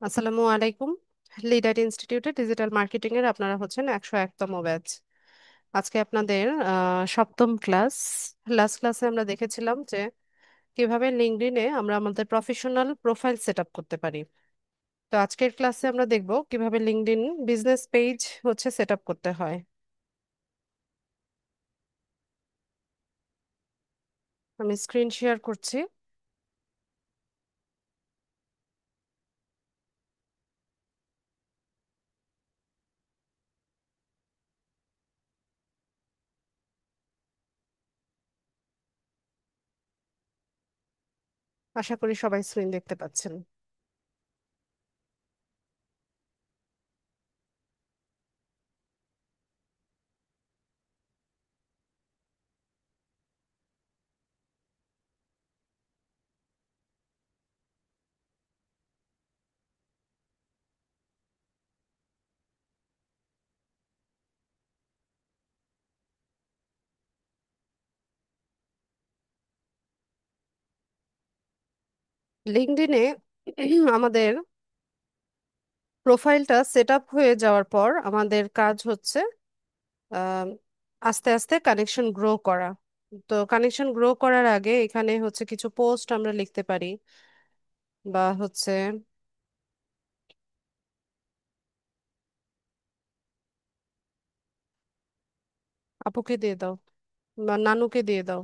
আসসালামু আলাইকুম। লিডার ইনস্টিটিউটে ডিজিটাল মার্কেটিং এর আপনারা হচ্ছেন 101তম ব্যাচ। আজকে আপনাদের সপ্তম ক্লাস। লাস্ট ক্লাসে আমরা দেখেছিলাম যে কিভাবে লিঙ্কডইনে আমরা আমাদের প্রফেশনাল প্রোফাইল সেট আপ করতে পারি। তো আজকের ক্লাসে আমরা দেখব কিভাবে লিঙ্কডইন বিজনেস পেজ হচ্ছে সেট আপ করতে হয়। আমি স্ক্রিন শেয়ার করছি। আশা করি সবাই স্ক্রিন দেখতে পাচ্ছেন। লিঙ্কডইনে আমাদের প্রোফাইলটা সেট আপ হয়ে যাওয়ার পর আমাদের কাজ হচ্ছে আম, আস্তে আস্তে কানেকশন গ্রো করা। তো কানেকশন গ্রো করার আগে এখানে হচ্ছে কিছু পোস্ট আমরা লিখতে পারি, বা হচ্ছে আপুকে দিয়ে দাও বা নানুকে দিয়ে দাও।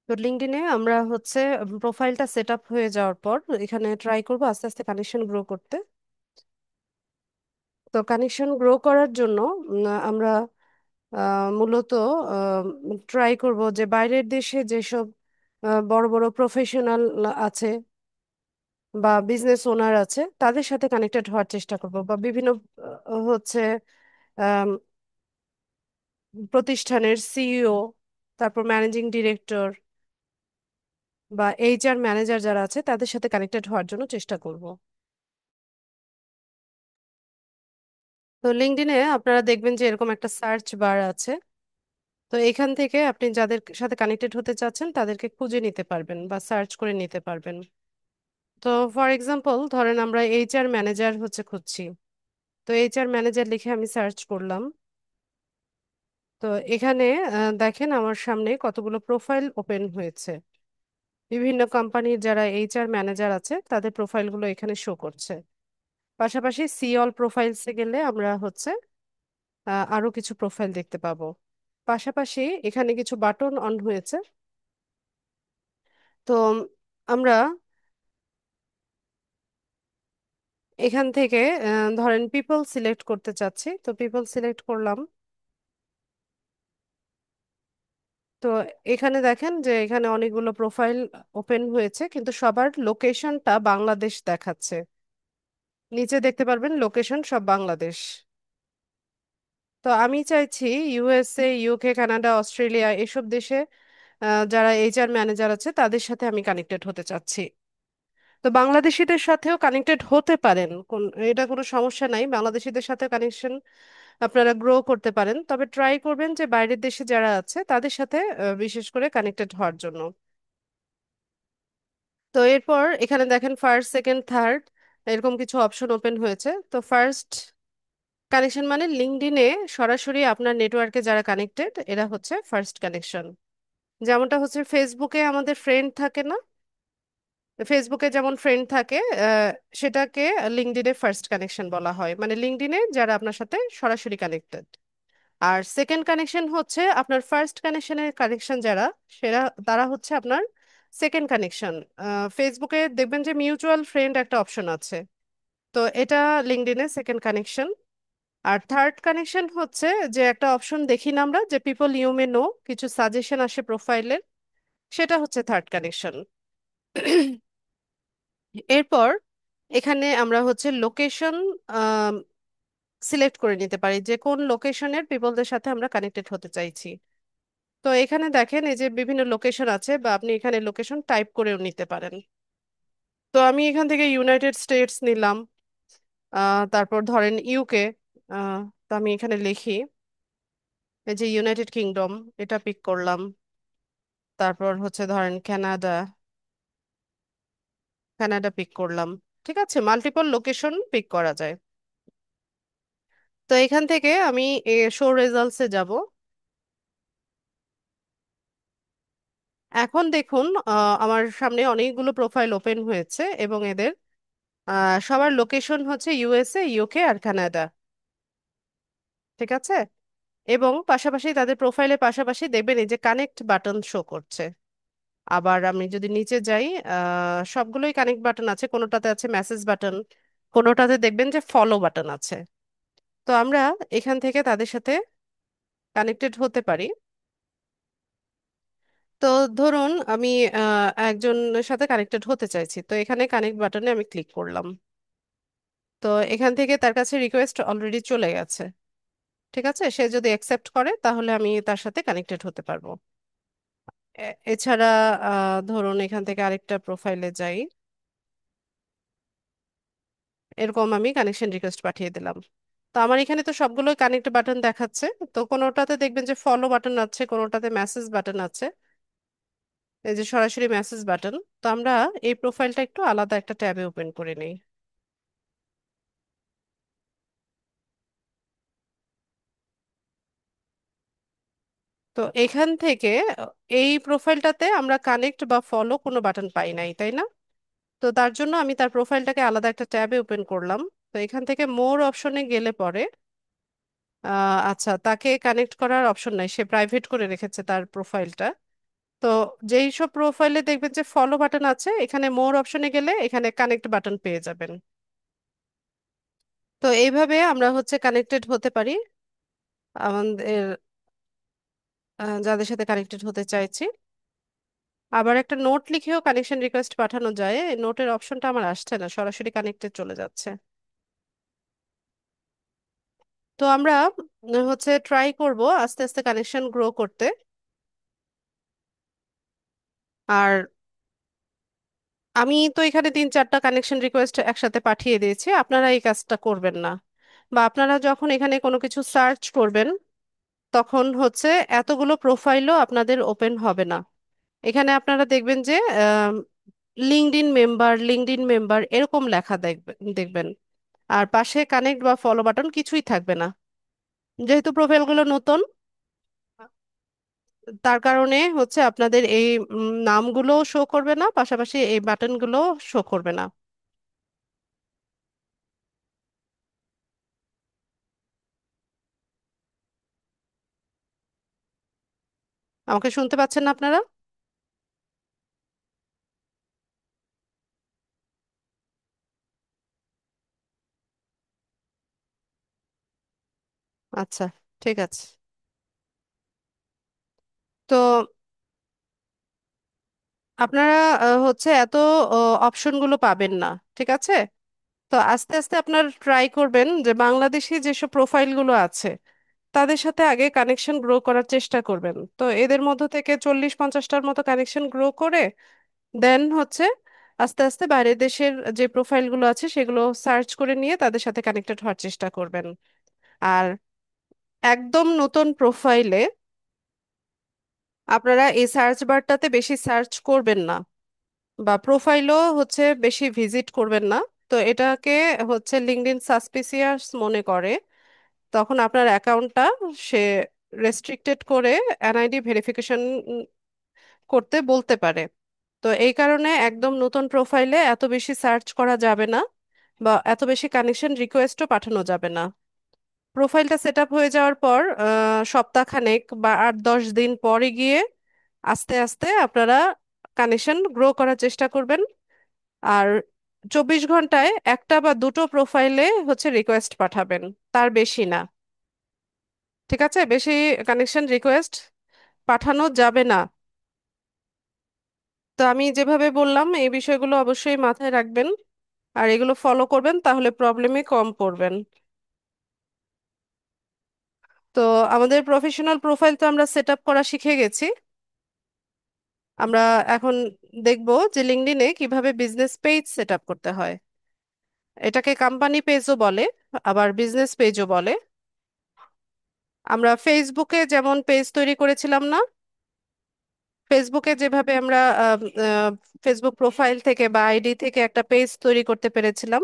তো লিঙ্কডইনে আমরা হচ্ছে প্রোফাইলটা সেট আপ হয়ে যাওয়ার পর এখানে ট্রাই করবো আস্তে আস্তে কানেকশন গ্রো করতে। তো কানেকশন গ্রো করার জন্য আমরা মূলত ট্রাই করব যে বাইরের দেশে যেসব বড় বড় প্রফেশনাল আছে বা বিজনেস ওনার আছে তাদের সাথে কানেক্টেড হওয়ার চেষ্টা করব, বা বিভিন্ন হচ্ছে আম, প্রতিষ্ঠানের সিইও, তারপর ম্যানেজিং ডিরেক্টর বা এইচআর ম্যানেজার যারা আছে তাদের সাথে কানেক্টেড হওয়ার জন্য চেষ্টা করব। তো লিঙ্কডইনে আপনারা দেখবেন যে এরকম একটা সার্চ বার আছে। তো এখান থেকে আপনি যাদের সাথে কানেক্টেড হতে চাচ্ছেন তাদেরকে খুঁজে নিতে পারবেন বা সার্চ করে নিতে পারবেন। তো ফর এক্সাম্পল ধরেন আমরা এইচআর ম্যানেজার হচ্ছে খুঁজছি। তো এইচআর ম্যানেজার লিখে আমি সার্চ করলাম। তো এখানে দেখেন আমার সামনে কতগুলো প্রোফাইল ওপেন হয়েছে। বিভিন্ন কোম্পানির যারা এইচআর ম্যানেজার আছে তাদের প্রোফাইলগুলো এখানে শো করছে। পাশাপাশি সি অল প্রোফাইলসে গেলে আমরা হচ্ছে আরো কিছু প্রোফাইল দেখতে পাবো। পাশাপাশি এখানে কিছু বাটন অন হয়েছে। তো আমরা এখান থেকে ধরেন পিপল সিলেক্ট করতে চাচ্ছি, তো পিপল সিলেক্ট করলাম। তো এখানে দেখেন যে এখানে অনেকগুলো প্রোফাইল ওপেন হয়েছে কিন্তু সবার লোকেশনটা বাংলাদেশ দেখাচ্ছে। নিচে দেখতে পারবেন লোকেশন সব বাংলাদেশ। তো আমি চাইছি ইউএসএ, ইউকে, কানাডা, অস্ট্রেলিয়া এসব দেশে যারা এইচআর ম্যানেজার আছে তাদের সাথে আমি কানেক্টেড হতে চাচ্ছি। তো বাংলাদেশিদের সাথেও কানেক্টেড হতে পারেন, এটা কোনো সমস্যা নাই। বাংলাদেশিদের সাথে কানেকশন আপনারা গ্রো করতে পারেন, তবে ট্রাই করবেন যে বাইরের দেশে যারা আছে তাদের সাথে বিশেষ করে কানেক্টেড হওয়ার জন্য। তো এরপর এখানে দেখেন ফার্স্ট, সেকেন্ড, থার্ড এরকম কিছু অপশন ওপেন হয়েছে। তো ফার্স্ট কানেকশন মানে লিঙ্কডইনে সরাসরি আপনার নেটওয়ার্কে যারা কানেক্টেড এরা হচ্ছে ফার্স্ট কানেকশন। যেমনটা হচ্ছে ফেসবুকে আমাদের ফ্রেন্ড থাকে না, ফেসবুকে যেমন ফ্রেন্ড থাকে, আহ, সেটাকে লিঙ্কডইনে ফার্স্ট কানেকশন বলা হয়, মানে লিঙ্কডইনে যারা আপনার সাথে সরাসরি কানেক্টেড। আর সেকেন্ড কানেকশন হচ্ছে আপনার ফার্স্ট কানেকশনের কানেকশন যারা, সেরা তারা হচ্ছে আপনার সেকেন্ড কানেকশন। ফেসবুকে দেখবেন যে মিউচুয়াল ফ্রেন্ড একটা অপশন আছে, তো এটা লিঙ্কডইনে সেকেন্ড কানেকশন। আর থার্ড কানেকশন হচ্ছে যে একটা অপশন দেখি না আমরা, যে পিপল ইউ মে নো, কিছু সাজেশন আসে প্রোফাইলের, সেটা হচ্ছে থার্ড কানেকশন। এরপর এখানে আমরা হচ্ছে লোকেশন সিলেক্ট করে নিতে পারি যে কোন লোকেশনের পিপলদের সাথে আমরা কানেক্টেড হতে চাইছি। তো এখানে দেখেন এই যে বিভিন্ন লোকেশন আছে, বা আপনি এখানে লোকেশন টাইপ করেও নিতে পারেন। তো আমি এখান থেকে ইউনাইটেড স্টেটস নিলাম, তারপর ধরেন ইউকে। তো আমি এখানে লিখি এই যে ইউনাইটেড কিংডম, এটা পিক করলাম। তারপর হচ্ছে ধরেন কানাডা, কানাডা পিক করলাম। ঠিক আছে, মাল্টিপল লোকেশন পিক করা যায়। তো এখান থেকে আমি শো রেজাল্টসে যাব। এখন দেখুন আমার সামনে অনেকগুলো প্রোফাইল ওপেন হয়েছে, এবং এদের সবার লোকেশন হচ্ছে ইউএসএ, ইউকে আর কানাডা। ঠিক আছে, এবং পাশাপাশি তাদের প্রোফাইলের পাশাপাশি দেখবেন এই যে কানেক্ট বাটন শো করছে। আবার আমি যদি নিচে যাই, সবগুলোই কানেক্ট বাটন আছে, কোনোটাতে আছে মেসেজ বাটন, কোনোটাতে দেখবেন যে ফলো বাটন আছে। তো আমরা এখান থেকে তাদের সাথে কানেক্টেড হতে পারি। তো ধরুন আমি একজনের সাথে কানেক্টেড হতে চাইছি, তো এখানে কানেক্ট বাটনে আমি ক্লিক করলাম। তো এখান থেকে তার কাছে রিকোয়েস্ট অলরেডি চলে গেছে। ঠিক আছে, সে যদি অ্যাকসেপ্ট করে তাহলে আমি তার সাথে কানেক্টেড হতে পারবো। এছাড়া ধরুন এখান থেকে আরেকটা প্রোফাইলে যাই, এরকম আমি কানেকশন রিকোয়েস্ট পাঠিয়ে দিলাম। তো আমার এখানে তো সবগুলোই কানেক্ট বাটন দেখাচ্ছে। তো কোনোটাতে দেখবেন যে ফলো বাটন আছে, কোনোটাতে মেসেজ বাটন আছে, এই যে সরাসরি মেসেজ বাটন। তো আমরা এই প্রোফাইলটা একটু আলাদা একটা ট্যাবে ওপেন করে নিই। তো এখান থেকে এই প্রোফাইলটাতে আমরা কানেক্ট বা ফলো কোনো বাটন পাই নাই, তাই না? তো তার জন্য আমি তার প্রোফাইলটাকে আলাদা একটা ট্যাবে ওপেন করলাম। তো এখান থেকে মোর অপশনে গেলে পরে আচ্ছা, তাকে কানেক্ট করার অপশন নাই, সে প্রাইভেট করে রেখেছে তার প্রোফাইলটা। তো যেই সব প্রোফাইলে দেখবেন যে ফলো বাটন আছে, এখানে মোর অপশনে গেলে এখানে কানেক্ট বাটন পেয়ে যাবেন। তো এইভাবে আমরা হচ্ছে কানেক্টেড হতে পারি আমাদের যাদের সাথে কানেক্টেড হতে চাইছি। আবার একটা নোট লিখেও কানেকশন রিকোয়েস্ট পাঠানো যায়, এই নোটের অপশনটা আমার আসছে না, সরাসরি কানেক্টেড চলে যাচ্ছে। তো আমরা হচ্ছে ট্রাই করব আস্তে আস্তে কানেকশন গ্রো করতে। আর আমি তো এখানে 3-4টা কানেকশন রিকোয়েস্ট একসাথে পাঠিয়ে দিয়েছি, আপনারা এই কাজটা করবেন না। বা আপনারা যখন এখানে কোনো কিছু সার্চ করবেন, তখন হচ্ছে এতগুলো প্রোফাইলও আপনাদের ওপেন হবে না। এখানে আপনারা দেখবেন যে লিঙ্কডইন মেম্বার, লিঙ্কডইন মেম্বার এরকম লেখা দেখবেন দেখবেন। আর পাশে কানেক্ট বা ফলো বাটন কিছুই থাকবে না, যেহেতু প্রোফাইলগুলো নতুন। তার কারণে হচ্ছে আপনাদের এই নামগুলো শো করবে না, পাশাপাশি এই বাটনগুলো শো করবে না। আমাকে শুনতে পাচ্ছেন না আপনারা? আচ্ছা, ঠিক আছে। তো আপনারা হচ্ছে এত অপশনগুলো পাবেন না। ঠিক আছে, তো আস্তে আস্তে আপনারা ট্রাই করবেন যে বাংলাদেশি যেসব প্রোফাইলগুলো আছে তাদের সাথে আগে কানেকশন গ্রো করার চেষ্টা করবেন। তো এদের মধ্য থেকে 40-50টার মতো কানেকশন গ্রো করে দেন হচ্ছে আস্তে আস্তে বাইরের দেশের যে প্রোফাইলগুলো আছে সেগুলো সার্চ করে নিয়ে তাদের সাথে কানেক্টেড হওয়ার চেষ্টা করবেন। আর একদম নতুন প্রোফাইলে আপনারা এই সার্চ বারটাতে বেশি সার্চ করবেন না, বা প্রোফাইলও হচ্ছে বেশি ভিজিট করবেন না। তো এটাকে হচ্ছে লিঙ্কডইন সাসপিসিয়াস মনে করে, তখন আপনার অ্যাকাউন্টটা সে রেস্ট্রিক্টেড করে এনআইডি ভেরিফিকেশন করতে বলতে পারে। তো এই কারণে একদম নতুন প্রোফাইলে এত বেশি সার্চ করা যাবে না, বা এত বেশি কানেকশন রিকোয়েস্টও পাঠানো যাবে না। প্রোফাইলটা সেট আপ হয়ে যাওয়ার পর সপ্তাহখানেক বা 8-10 দিন পরে গিয়ে আস্তে আস্তে আপনারা কানেকশন গ্রো করার চেষ্টা করবেন। আর 24 ঘন্টায় একটা বা দুটো প্রোফাইলে হচ্ছে রিকোয়েস্ট পাঠাবেন, তার বেশি না। ঠিক আছে, বেশি কানেকশন রিকোয়েস্ট পাঠানো যাবে না। তো আমি যেভাবে বললাম এই বিষয়গুলো অবশ্যই মাথায় রাখবেন, আর এগুলো ফলো করবেন, তাহলে প্রবলেমে কম পড়বেন। তো আমাদের প্রফেশনাল প্রোফাইল তো আমরা সেট আপ করা শিখে গেছি। আমরা এখন দেখব যে লিঙ্কডইনে কিভাবে বিজনেস পেজ সেট আপ করতে হয়। এটাকে কোম্পানি পেজও বলে, আবার বিজনেস পেজও বলে। আমরা ফেসবুকে যেমন পেজ তৈরি করেছিলাম না, ফেসবুকে যেভাবে আমরা ফেসবুক প্রোফাইল থেকে বা আইডি থেকে একটা পেজ তৈরি করতে পেরেছিলাম,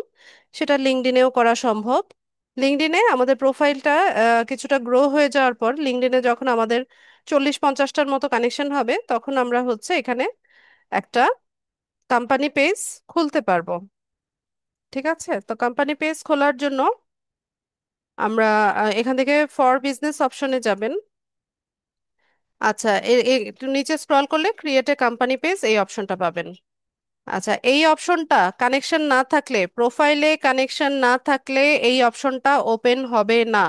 সেটা লিঙ্কডইনেও করা সম্ভব। লিঙ্কডইনে আমাদের প্রোফাইলটা কিছুটা গ্রো হয়ে যাওয়ার পর, লিঙ্কডইনে যখন আমাদের 40-50টার মতো কানেকশন হবে, তখন আমরা হচ্ছে এখানে একটা কোম্পানি পেজ খুলতে পারবো। ঠিক আছে, তো কোম্পানি পেজ খোলার জন্য আমরা এখান থেকে ফর বিজনেস অপশনে যাবেন। আচ্ছা, একটু নিচে স্ক্রল করলে ক্রিয়েট এ কোম্পানি পেজ এই অপশনটা পাবেন। আচ্ছা, এই অপশনটা কানেকশন না থাকলে, প্রোফাইলে কানেকশন না থাকলে এই অপশনটা ওপেন হবে না।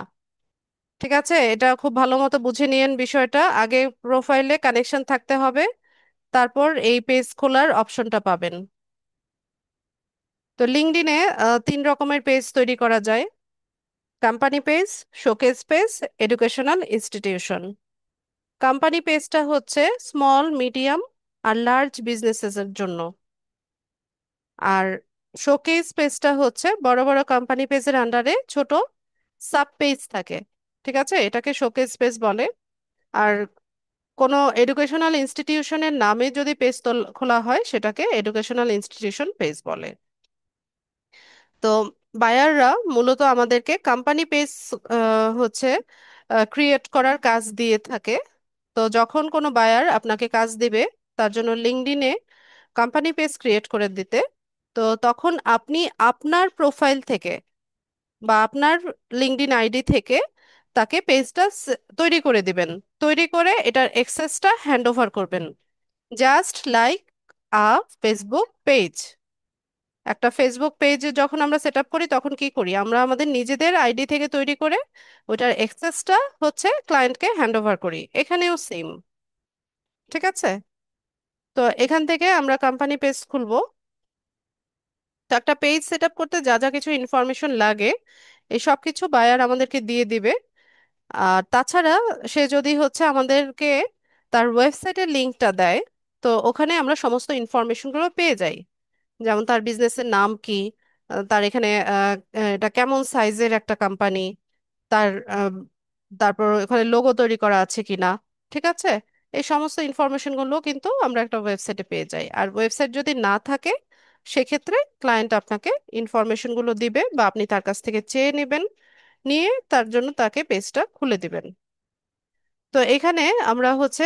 ঠিক আছে, এটা খুব ভালো মতো বুঝে নিয়েন বিষয়টা। আগে প্রোফাইলে কানেকশন থাকতে হবে, তারপর এই পেজ খোলার অপশনটা পাবেন। তো লিঙ্কডইনে 3 রকমের পেজ তৈরি করা যায়: company page, showcase page, educational institution. Company পেজটা হচ্ছে স্মল, মিডিয়াম আর লার্জ বিজনেসেসের জন্য। আর শোকেস পেজটা হচ্ছে বড় বড় কোম্পানি পেজের আন্ডারে ছোট সাব পেজ থাকে। ঠিক আছে, এটাকে শোকেস পেজ বলে। আর কোনো এডুকেশনাল ইনস্টিটিউশনের নামে যদি পেজ খোলা হয়, সেটাকে এডুকেশনাল ইনস্টিটিউশন পেজ বলে। তো বায়াররা মূলত আমাদেরকে কোম্পানি পেজ হচ্ছে ক্রিয়েট করার কাজ দিয়ে থাকে। তো যখন কোনো বায়ার আপনাকে কাজ দিবে, তার জন্য লিঙ্কডইনে কোম্পানি পেজ ক্রিয়েট করে দিতে, তো তখন আপনি আপনার প্রোফাইল থেকে বা আপনার লিঙ্কডইন আইডি থেকে তাকে পেজটা তৈরি করে দিবেন। তৈরি করে এটার অ্যাক্সেসটা হ্যান্ড ওভার করবেন, জাস্ট লাইক আ ফেসবুক পেজ। একটা ফেসবুক পেজ যখন আমরা সেট আপ করি, তখন কি করি, আমরা আমাদের নিজেদের আইডি থেকে তৈরি করে ওটার অ্যাক্সেসটা হচ্ছে ক্লায়েন্টকে হ্যান্ড ওভার করি। এখানেও সেম। ঠিক আছে, তো এখান থেকে আমরা কোম্পানি পেজ খুলবো। তো একটা পেজ সেট আপ করতে যা যা কিছু ইনফরমেশন লাগে, এই সব কিছু বায়ার আমাদেরকে দিয়ে দিবে। আর তাছাড়া সে যদি হচ্ছে আমাদেরকে তার ওয়েবসাইটের লিঙ্কটা দেয়, তো ওখানে আমরা সমস্ত ইনফরমেশনগুলো পেয়ে যাই। যেমন তার বিজনেসের নাম কি, তার এখানে এটা কেমন সাইজের একটা কোম্পানি, তার তারপর ওখানে লোগো তৈরি করা আছে কিনা। ঠিক আছে, এই সমস্ত ইনফরমেশনগুলো কিন্তু আমরা একটা ওয়েবসাইটে পেয়ে যাই। আর ওয়েবসাইট যদি না থাকে, সেক্ষেত্রে ক্লায়েন্ট আপনাকে ইনফরমেশনগুলো দিবে বা আপনি তার কাছ থেকে চেয়ে নেবেন, নিয়ে তার জন্য তাকে পেজটা খুলে দিবেন। তো এখানে আমরা হচ্ছে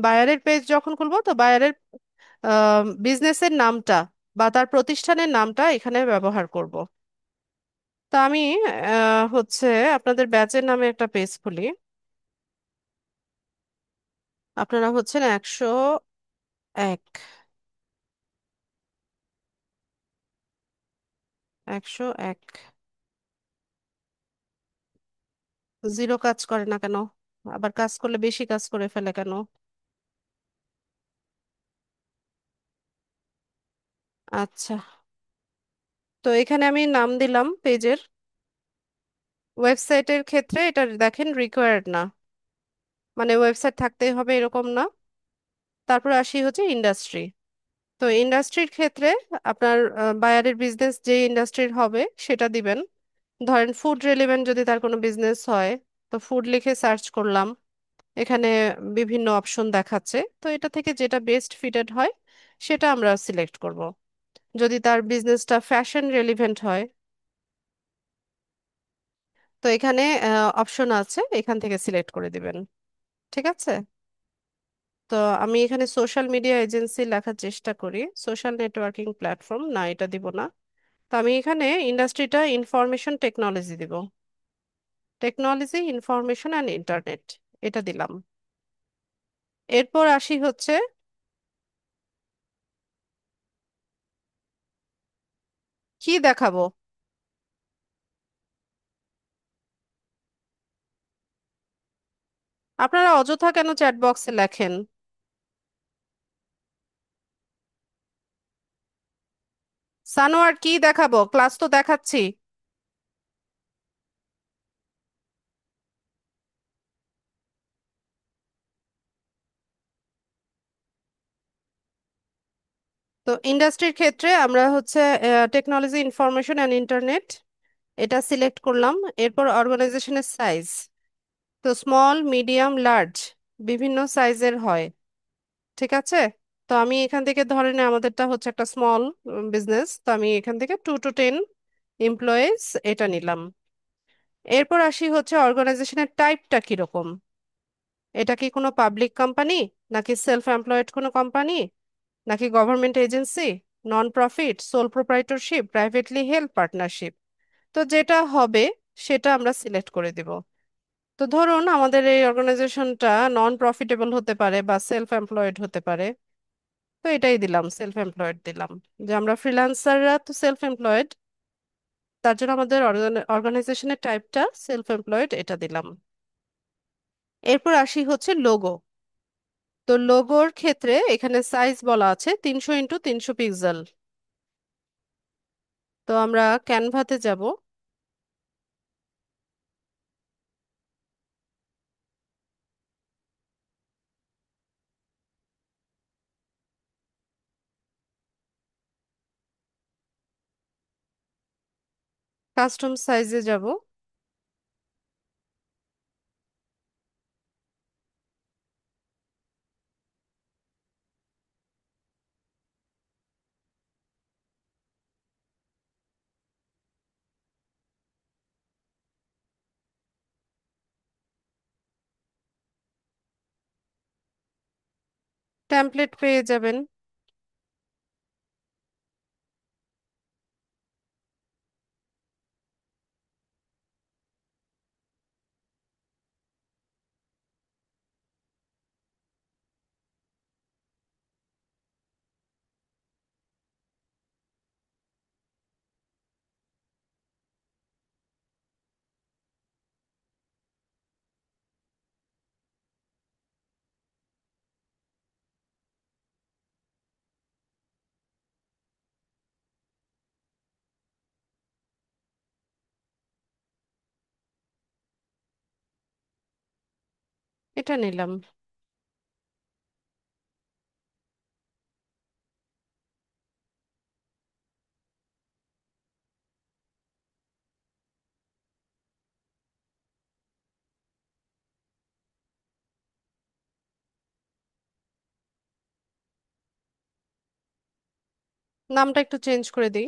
বায়ারের পেজ যখন খুলবো, তো বায়ারের বিজনেসের নামটা বা তার প্রতিষ্ঠানের নামটা এখানে ব্যবহার করব। তা আমি হচ্ছে আপনাদের ব্যাচের নামে একটা পেজ খুলি। আপনারা হচ্ছেন 101। 101 জিরো কাজ করে না কেন? আবার কাজ করলে বেশি কাজ করে ফেলে কেন? আচ্ছা, তো এখানে আমি নাম দিলাম পেজের। ওয়েবসাইটের ক্ষেত্রে এটা দেখেন রিকোয়ার্ড না, মানে ওয়েবসাইট থাকতেই হবে এরকম না। তারপর আসি হচ্ছে ইন্ডাস্ট্রি। তো ইন্ডাস্ট্রির ক্ষেত্রে আপনার বায়ারের বিজনেস যে ইন্ডাস্ট্রির হবে সেটা দিবেন। ধরেন ফুড রিলেভেন্ট যদি তার কোনো বিজনেস হয়, তো ফুড লিখে সার্চ করলাম, এখানে বিভিন্ন অপশন দেখাচ্ছে, তো এটা থেকে যেটা বেস্ট ফিটেড হয় সেটা আমরা সিলেক্ট করব। যদি তার বিজনেসটা ফ্যাশন রিলেভেন্ট হয়, তো এখানে অপশন আছে, এখান থেকে সিলেক্ট করে দিবেন। ঠিক আছে, তো আমি এখানে সোশ্যাল মিডিয়া এজেন্সি লেখার চেষ্টা করি। সোশ্যাল নেটওয়ার্কিং প্ল্যাটফর্ম না, এটা দিব না। তো আমি এখানে ইন্ডাস্ট্রিটা ইনফরমেশন টেকনোলজি দিব। টেকনোলজি, ইনফরমেশন অ্যান্ড ইন্টারনেট, এটা দিলাম। এরপর আসি হচ্ছে, কি দেখাবো? আপনারা অযথা কেন চ্যাট বক্সে লেখেন? সানোয়ার, কি দেখাবো? ক্লাস তো দেখাচ্ছি। তো ইন্ডাস্ট্রির ক্ষেত্রে আমরা হচ্ছে টেকনোলজি ইনফরমেশন অ্যান্ড ইন্টারনেট এটা সিলেক্ট করলাম। এরপর অর্গানাইজেশনের সাইজ, তো স্মল মিডিয়াম লার্জ বিভিন্ন সাইজের হয়, ঠিক আছে। তো আমি এখান থেকে ধরে নিই আমাদেরটা হচ্ছে একটা স্মল বিজনেস, তো আমি এখান থেকে 2 to 10 এমপ্লয়িজ এটা নিলাম। এরপর আসি হচ্ছে অর্গানাইজেশনের টাইপটা কিরকম, এটা কি কোনো পাবলিক কোম্পানি, নাকি সেলফ এমপ্লয়েড কোনো কোম্পানি, নাকি government agency, non profit, sole proprietorship, privately held partnership. তো যেটা হবে সেটা আমরা সিলেক্ট করে দিব। তো ধরুন আমাদের এই অর্গানাইজেশনটা নন প্রফিটেবল হতে পারে বা সেলফ এমপ্লয়েড হতে পারে, তো এটাই দিলাম, সেলফ এমপ্লয়েড দিলাম। যে আমরা ফ্রিল্যান্সাররা তো সেলফ এমপ্লয়েড, তার জন্য আমাদের অর্গানাইজেশনের টাইপটা সেলফ এমপ্লয়েড এটা দিলাম। এরপর আসি হচ্ছে লোগো। তো লোগোর ক্ষেত্রে এখানে সাইজ বলা আছে 300 × 300 পিক্সেল। তো আমরা ক্যানভাতে যাব, কাস্টম সাইজে যাব। টেমপ্লেট পেয়ে যাবেন। এটা নিলাম। নামটা একটু চেঞ্জ করে দিই।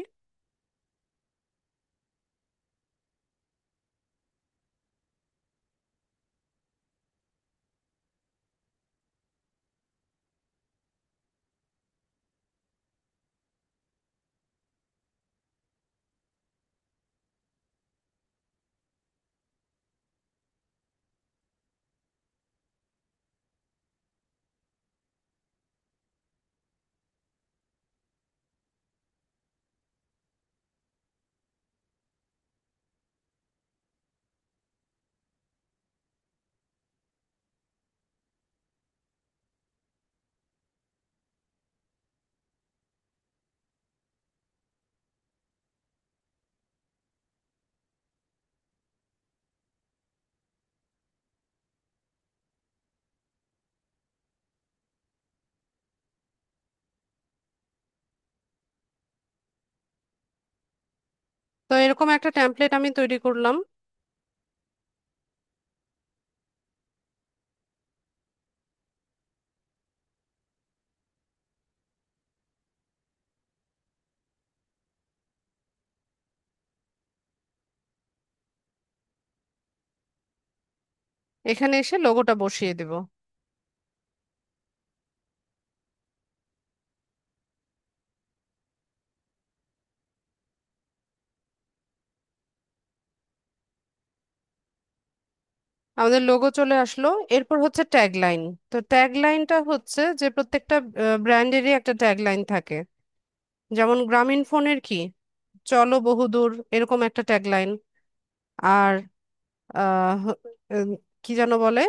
তো এরকম একটা টেমপ্লেট আমি তৈরি করলাম। এখানে এসে লোগোটা বসিয়ে দিব। আমাদের লোগো চলে আসলো। এরপর হচ্ছে ট্যাগলাইন। তো ট্যাগলাইনটা হচ্ছে যে প্রত্যেকটা ব্র্যান্ডেরই একটা ট্যাগলাইন থাকে। যেমন গ্রামীণ ফোনের কি, চলো বহুদূর, এরকম একটা ট্যাগলাইন। আর আহ, উম, কি যেন বলে,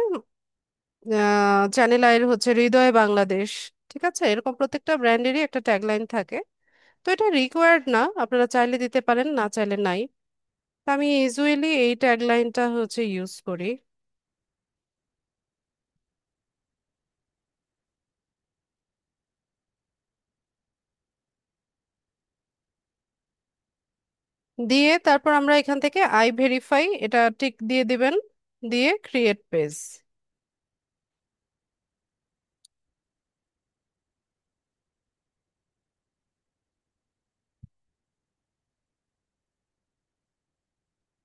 চ্যানেল আইয়ের হচ্ছে হৃদয় বাংলাদেশ। ঠিক আছে, এরকম প্রত্যেকটা ব্র্যান্ডেরই একটা ট্যাগলাইন থাকে। তো এটা রিকোয়ার্ড না, আপনারা চাইলে দিতে পারেন, না চাইলে নাই। তো আমি ইউজুয়ালি এই ট্যাগলাইনটা হচ্ছে ইউজ করি। দিয়ে তারপর আমরা এখান থেকে আই ভেরিফাই এটা টিক দিয়ে দিবেন, দিয়ে ক্রিয়েট পেজ।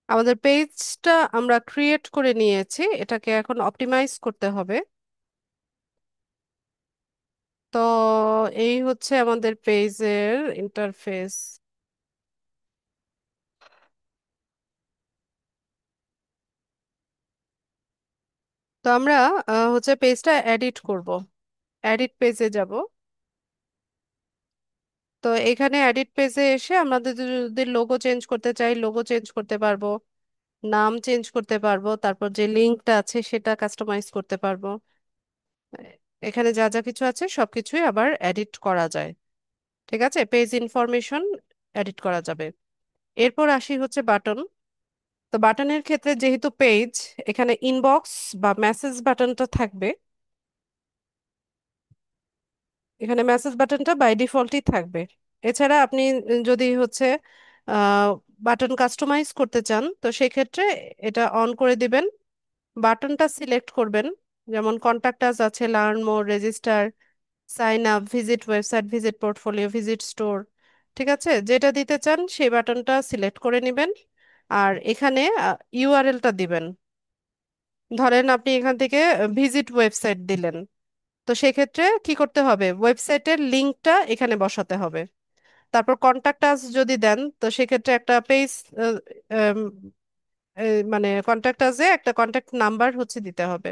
আমাদের পেজটা আমরা ক্রিয়েট করে নিয়েছি, এটাকে এখন অপটিমাইজ করতে হবে। তো এই হচ্ছে আমাদের পেজের ইন্টারফেস। তো আমরা হচ্ছে পেজটা এডিট করব, এডিট পেজে যাব। তো এখানে এডিট পেজে এসে আমাদের যদি লোগো চেঞ্জ করতে চাই লোগো চেঞ্জ করতে পারবো, নাম চেঞ্জ করতে পারবো, তারপর যে লিঙ্কটা আছে সেটা কাস্টমাইজ করতে পারবো। এখানে যা যা কিছু আছে সবকিছুই আবার এডিট করা যায়। ঠিক আছে, পেজ ইনফরমেশন এডিট করা যাবে। এরপর আসি হচ্ছে বাটন। তো বাটনের ক্ষেত্রে যেহেতু পেজ, এখানে ইনবক্স বা মেসেজ বাটনটা থাকবে। এখানে মেসেজ বাটনটা বাই ডিফল্টই থাকবে। এছাড়া আপনি যদি হচ্ছে বাটন কাস্টমাইজ করতে চান তো সেক্ষেত্রে এটা অন করে দিবেন। বাটনটা সিলেক্ট করবেন, যেমন কন্টাক্ট আস আছে, learn more, register, sign up, visit website, visit portfolio, visit store. ঠিক আছে, যেটা দিতে চান সেই বাটনটা সিলেক্ট করে নেবেন। আর এখানে ইউআরএলটা দিবেন। ধরেন আপনি এখান থেকে ভিজিট ওয়েবসাইট দিলেন, তো সেক্ষেত্রে কি করতে হবে, ওয়েবসাইটের লিংকটা এখানে বসাতে হবে। তারপর কন্টাক্ট আস যদি দেন তো সেক্ষেত্রে একটা পেজ, মানে কন্টাক্ট আসে একটা কন্টাক্ট নাম্বার হচ্ছে দিতে হবে।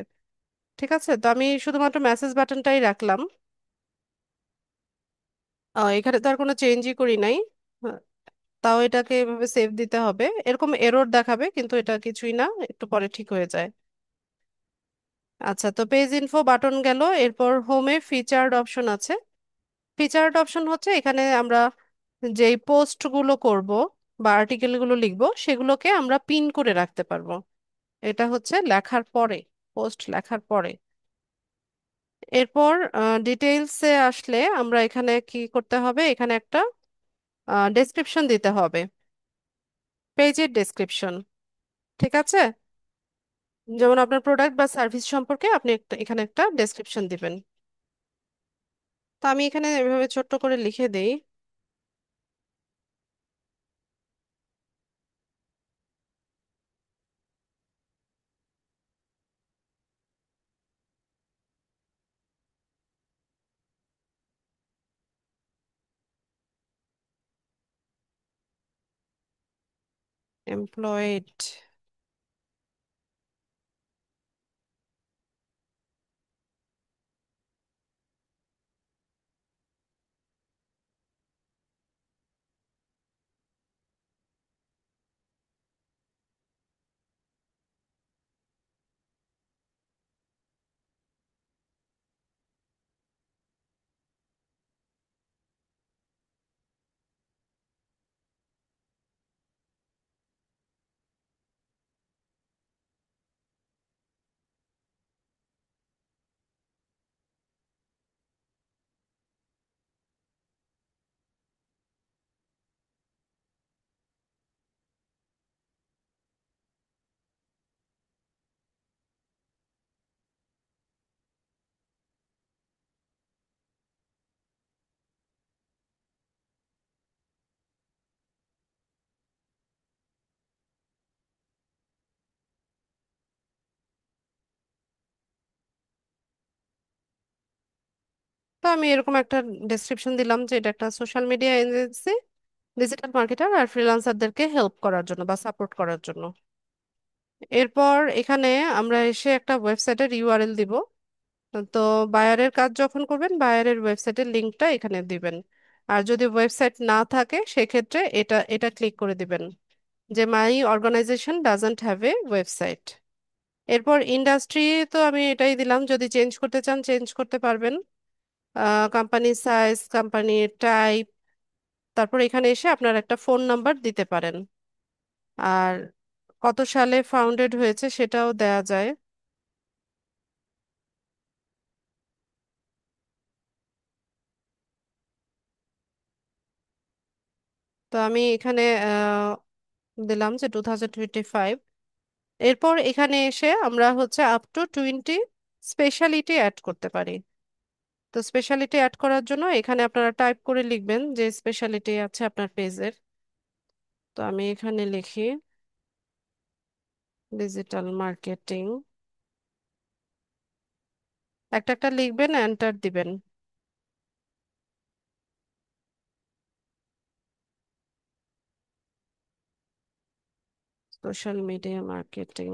ঠিক আছে, তো আমি শুধুমাত্র মেসেজ বাটনটাই রাখলাম। এখানে তো আর কোনো চেঞ্জই করি নাই। হ্যাঁ, তাও এটাকে এভাবে সেভ দিতে হবে, এরকম এরর দেখাবে কিন্তু এটা কিছুই না, একটু পরে ঠিক হয়ে যায়। আচ্ছা, তো পেজ ইনফো বাটন গেল। এরপর হোমে ফিচার্ড অপশন আছে। ফিচার্ড অপশন হচ্ছে এখানে আমরা যেই পোস্টগুলো করব বা আর্টিকেলগুলো লিখব সেগুলোকে আমরা পিন করে রাখতে পারবো। এটা হচ্ছে লেখার পরে, পোস্ট লেখার পরে। এরপর ডিটেইলসে আসলে আমরা এখানে কি করতে হবে, এখানে একটা ডেসক্রিপশন দিতে হবে, পেজের ডেসক্রিপশন। ঠিক আছে, যেমন আপনার প্রোডাক্ট বা সার্ভিস সম্পর্কে আপনি এখানে একটা ডেসক্রিপশন দিবেন। তো আমি এখানে এভাবে ছোট্ট করে লিখে দেই, এমপ্লয়েড। তো আমি এরকম একটা ডেসক্রিপশন দিলাম যে এটা একটা social media agency, digital marketer আর ফ্রিল্যান্সারদেরকে হেল্প করার জন্য বা সাপোর্ট করার জন্য। এরপর এখানে আমরা এসে একটা ওয়েবসাইটের ইউআরএল দিব। তো বায়ারের কাজ যখন করবেন বায়ারের ওয়েবসাইটের লিংকটা এখানে দিবেন। আর যদি ওয়েবসাইট না থাকে সেক্ষেত্রে এটা এটা ক্লিক করে দিবেন যে my organisation doesn't have a website. এরপর ইন্ডাস্ট্রি, তো আমি এটাই দিলাম, যদি চেঞ্জ করতে চান চেঞ্জ করতে পারবেন। কোম্পানি সাইজ, কোম্পানির টাইপ, তারপর এখানে এসে আপনার একটা ফোন নাম্বার দিতে পারেন। আর কত সালে ফাউন্ডেড হয়েছে সেটাও দেয়া যায়। তো আমি এখানে দিলাম যে 2025। এরপর এখানে এসে আমরা হচ্ছে আপ টু 20 স্পেশালিটি অ্যাড করতে পারি। তো স্পেশালিটি অ্যাড করার জন্য এখানে আপনারা টাইপ করে লিখবেন যে স্পেশালিটি আছে আপনার পেজের। তো আমি এখানে লিখি ডিজিটাল মার্কেটিং, একটা একটা লিখবেন, এন্টার দিবেন। Social media marketing,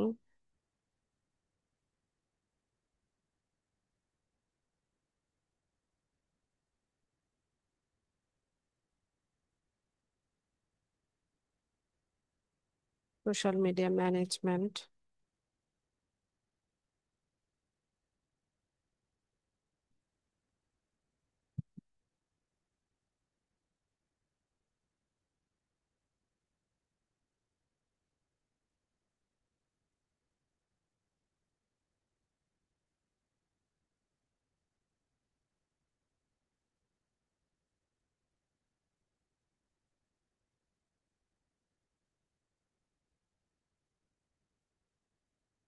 social media management.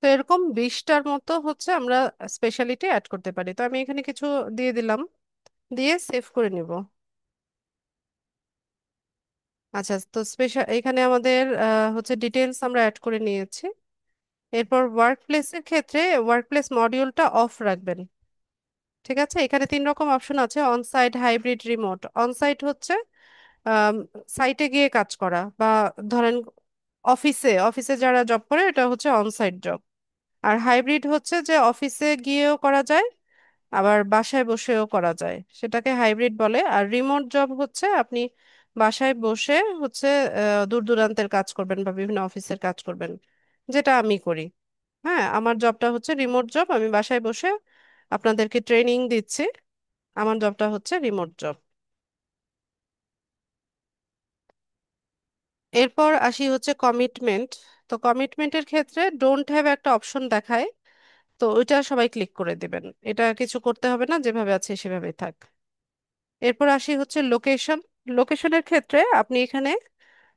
তো এরকম 20টার মতো হচ্ছে আমরা স্পেশালিটি অ্যাড করতে পারি। তো আমি এখানে কিছু দিয়ে দিলাম, দিয়ে সেভ করে নিব। আচ্ছা, তো স্পেশাল এখানে আমাদের হচ্ছে ডিটেলস আমরা অ্যাড করে নিয়েছি। এরপর ওয়ার্ক প্লেসের ক্ষেত্রে ওয়ার্ক প্লেস মডিউলটা অফ রাখবেন। ঠিক আছে, এখানে 3 রকম অপশন আছে: on site, hybrid, remote. On site হচ্ছে সাইটে গিয়ে কাজ করা, বা ধরেন অফিসে অফিসে যারা জব করে এটা হচ্ছে অন সাইট জব। আর হাইব্রিড হচ্ছে যে অফিসে গিয়েও করা যায়, আবার বাসায় বসেও করা যায়, সেটাকে হাইব্রিড বলে। আর রিমোট জব হচ্ছে আপনি বাসায় বসে হচ্ছে দূর দূরান্তের কাজ করবেন বা বিভিন্ন অফিসের কাজ করবেন, যেটা আমি করি। হ্যাঁ, আমার জবটা হচ্ছে রিমোট জব, আমি বাসায় বসে আপনাদেরকে ট্রেনিং দিচ্ছি। আমার জবটা হচ্ছে রিমোট জব। এরপর আসি হচ্ছে কমিটমেন্ট। তো কমিটমেন্টের ক্ষেত্রে ডোন্ট হ্যাভ একটা অপশন দেখায়, তো ওইটা সবাই ক্লিক করে দিবেন। এটা কিছু করতে হবে না, যেভাবে আছে সেভাবেই থাক। এরপর আসি হচ্ছে লোকেশন। লোকেশনের ক্ষেত্রে আপনি এখানে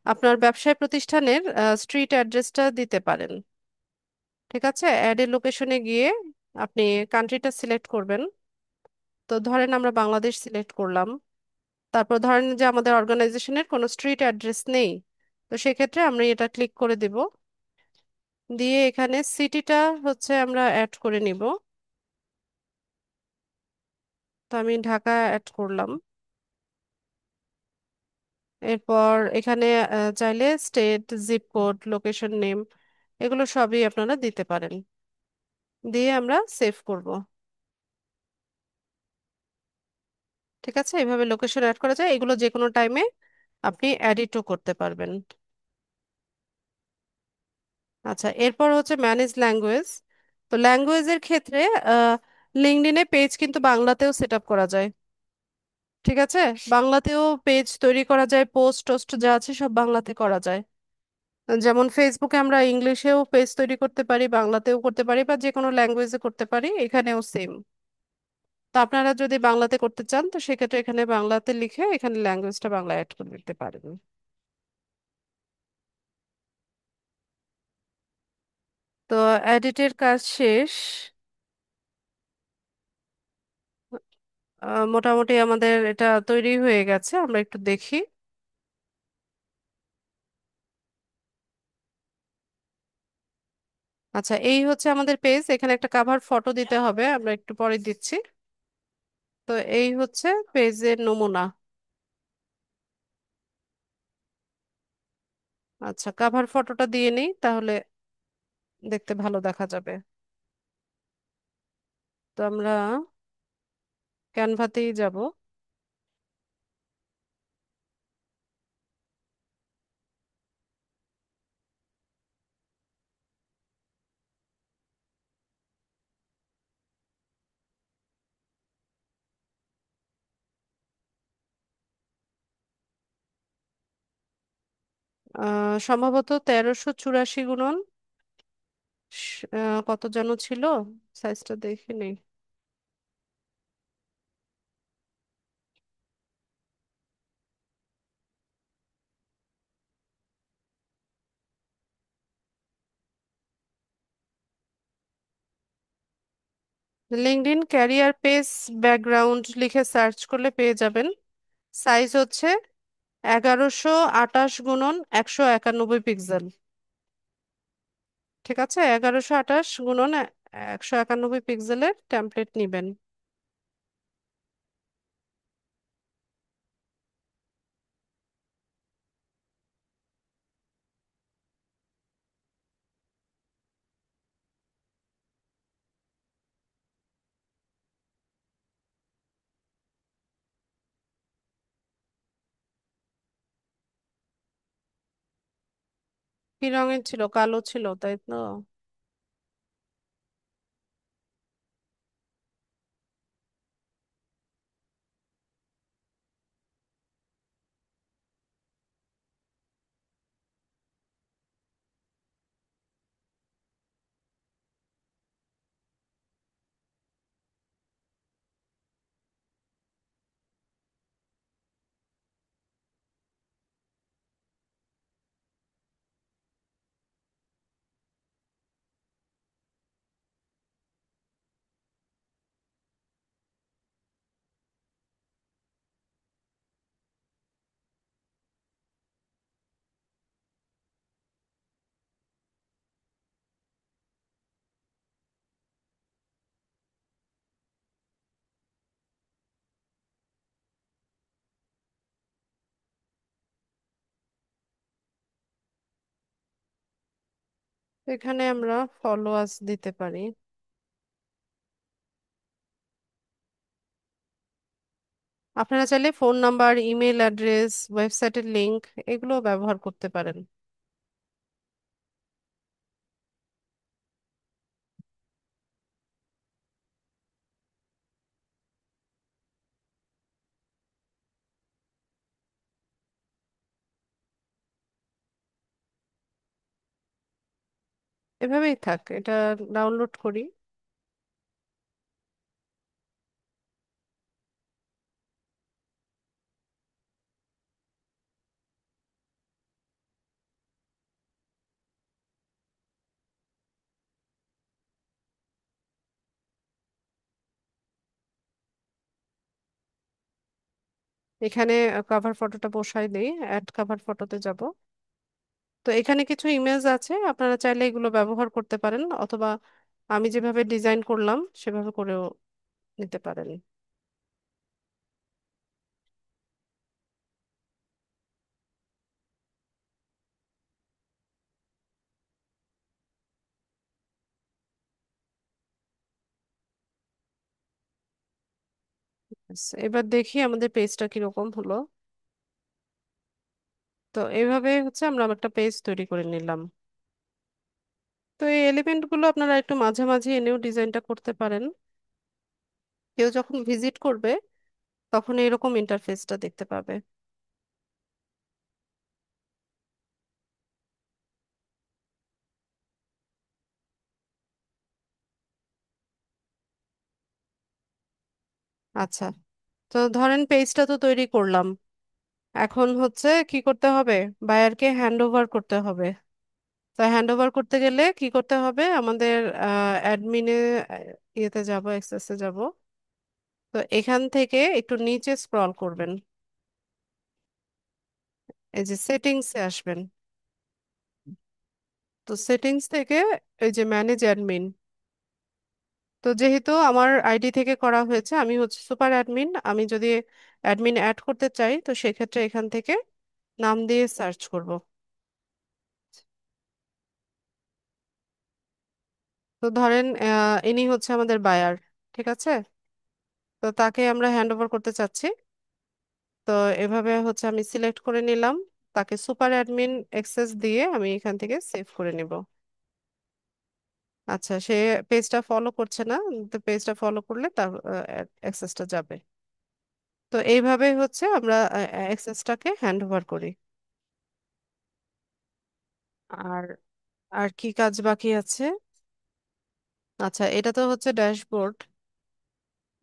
আপনার ব্যবসায় প্রতিষ্ঠানের স্ট্রিট অ্যাড্রেসটা দিতে পারেন। ঠিক আছে, অ্যাড এ লোকেশনে গিয়ে আপনি কান্ট্রিটা সিলেক্ট করবেন। তো ধরেন আমরা বাংলাদেশ সিলেক্ট করলাম। তারপর ধরেন যে আমাদের অর্গানাইজেশনের কোনো স্ট্রিট অ্যাড্রেস নেই, তো সেক্ষেত্রে আমরা এটা ক্লিক করে দিব। দিয়ে এখানে সিটিটা হচ্ছে আমরা অ্যাড করে নিব। তো আমি ঢাকা অ্যাড করলাম। এরপর এখানে চাইলে state, zip code, location name, এগুলো সবই আপনারা দিতে পারেন। দিয়ে আমরা সেভ করব। ঠিক আছে, এভাবে লোকেশন অ্যাড করা যায়, এগুলো যে কোনো টাইমে আপনি এডিটও করতে পারবেন। আচ্ছা, এরপর হচ্ছে ম্যানেজ ল্যাঙ্গুয়েজ। তো ল্যাঙ্গুয়েজের ক্ষেত্রে লিঙ্কডইনে পেজ কিন্তু বাংলাতেও সেট আপ করা যায়। ঠিক আছে, বাংলাতেও পেজ তৈরি করা যায়, পোস্ট টোস্ট যা আছে সব বাংলাতে করা যায়। যেমন ফেসবুকে আমরা ইংলিশেও পেজ তৈরি করতে পারি, বাংলাতেও করতে পারি, বা যে কোনো ল্যাঙ্গুয়েজে করতে পারি, এখানেও সেম। তো আপনারা যদি বাংলাতে করতে চান তো সেক্ষেত্রে এখানে বাংলাতে লিখে এখানে ল্যাঙ্গুয়েজটা বাংলা অ্যাড করে দিতে পারেন। তো এডিটের কাজ শেষ। মোটামুটি আমাদের এটা তৈরি হয়ে গেছে, আমরা একটু দেখি। আচ্ছা, এই হচ্ছে আমাদের পেজ। এখানে একটা কাভার ফটো দিতে হবে, আমরা একটু পরে দিচ্ছি। তো এই হচ্ছে পেজের নমুনা। আচ্ছা, কাভার ফটোটা দিয়ে নেই তাহলে দেখতে ভালো দেখা যাবে। তো আমরা ক্যানভাতেই যাব। সম্ভবত 1384 গুণন কত যেন ছিল, সাইজটা দেখে নেই। লিঙ্কডইন ক্যারিয়ার পেজ ব্যাকগ্রাউন্ড লিখে সার্চ করলে পেয়ে যাবেন। সাইজ হচ্ছে 1128 গুণন 191 পিক্সেল। ঠিক আছে, 1128 গুণন 191 পিক্সেলের টেমপ্লেট নিবেন। কি রঙের ছিল? কালো ছিল, তাই তো? এখানে আমরা ফলোয়ার্স দিতে পারি। আপনারা চাইলে ফোন নাম্বার, ইমেল অ্যাড্রেস, ওয়েবসাইটের লিংক এগুলো ব্যবহার করতে পারেন। এভাবেই থাক, এটা ডাউনলোড করি। এখানে কভার ফটোটা বসাই দিই, অ্যাড কভার ফটোতে যাব। তো এখানে কিছু ইমেজ আছে, আপনারা চাইলে এগুলো ব্যবহার করতে পারেন, অথবা আমি যেভাবে ডিজাইন করলাম সেভাবে করেও নিতে পারেন। ব্যাস, এবার দেখি আমাদের পেজটা কিরকম হলো। তো এইভাবে হচ্ছে আমরা একটা পেজ তৈরি করে নিলাম। তো এই এলিমেন্ট গুলো আপনারা একটু মাঝামাঝি এনেও ডিজাইনটা করতে পারেন। কেউ যখন ভিজিট করবে তখন এরকম ইন্টারফেসটা দেখতে পাবে। আচ্ছা, তো ধরেন পেজটা তো তৈরি করলাম, এখন হচ্ছে কি করতে হবে? বায়ারকে হ্যান্ড ওভার করতে হবে। তো হ্যান্ড ওভার করতে গেলে কি করতে হবে? আমাদের অ্যাডমিনে ইয়েতে যাব, অ্যাক্সেসে যাব। তো এখান থেকে একটু নিচে স্ক্রল করবেন, এই যে সেটিংসে আসবেন। তো সেটিংস থেকে এই যে ম্যানেজ অ্যাডমিন। তো যেহেতু আমার আইডি থেকে করা হয়েছে, আমি হচ্ছে সুপার অ্যাডমিন, আমি যদি অ্যাডমিন অ্যাড করতে চাই তো সেক্ষেত্রে এখান থেকে নাম দিয়ে সার্চ করব। তো ধরেন ইনি হচ্ছে আমাদের বায়ার, ঠিক আছে? তো তাকে আমরা হ্যান্ড ওভার করতে চাচ্ছি। তো এভাবে হচ্ছে আমি সিলেক্ট করে নিলাম, তাকে সুপার অ্যাডমিন অ্যাক্সেস দিয়ে আমি এখান থেকে সেভ করে নিব। আচ্ছা, সে পেজটা ফলো করছে না, তো পেজটা ফলো করলে তার অ্যাক্সেসটা যাবে। তো এইভাবে হচ্ছে আমরা অ্যাক্সেসটাকে হ্যান্ড ওভার করি। আর আর কি কাজ বাকি আছে? আচ্ছা, এটা তো হচ্ছে ড্যাশবোর্ড।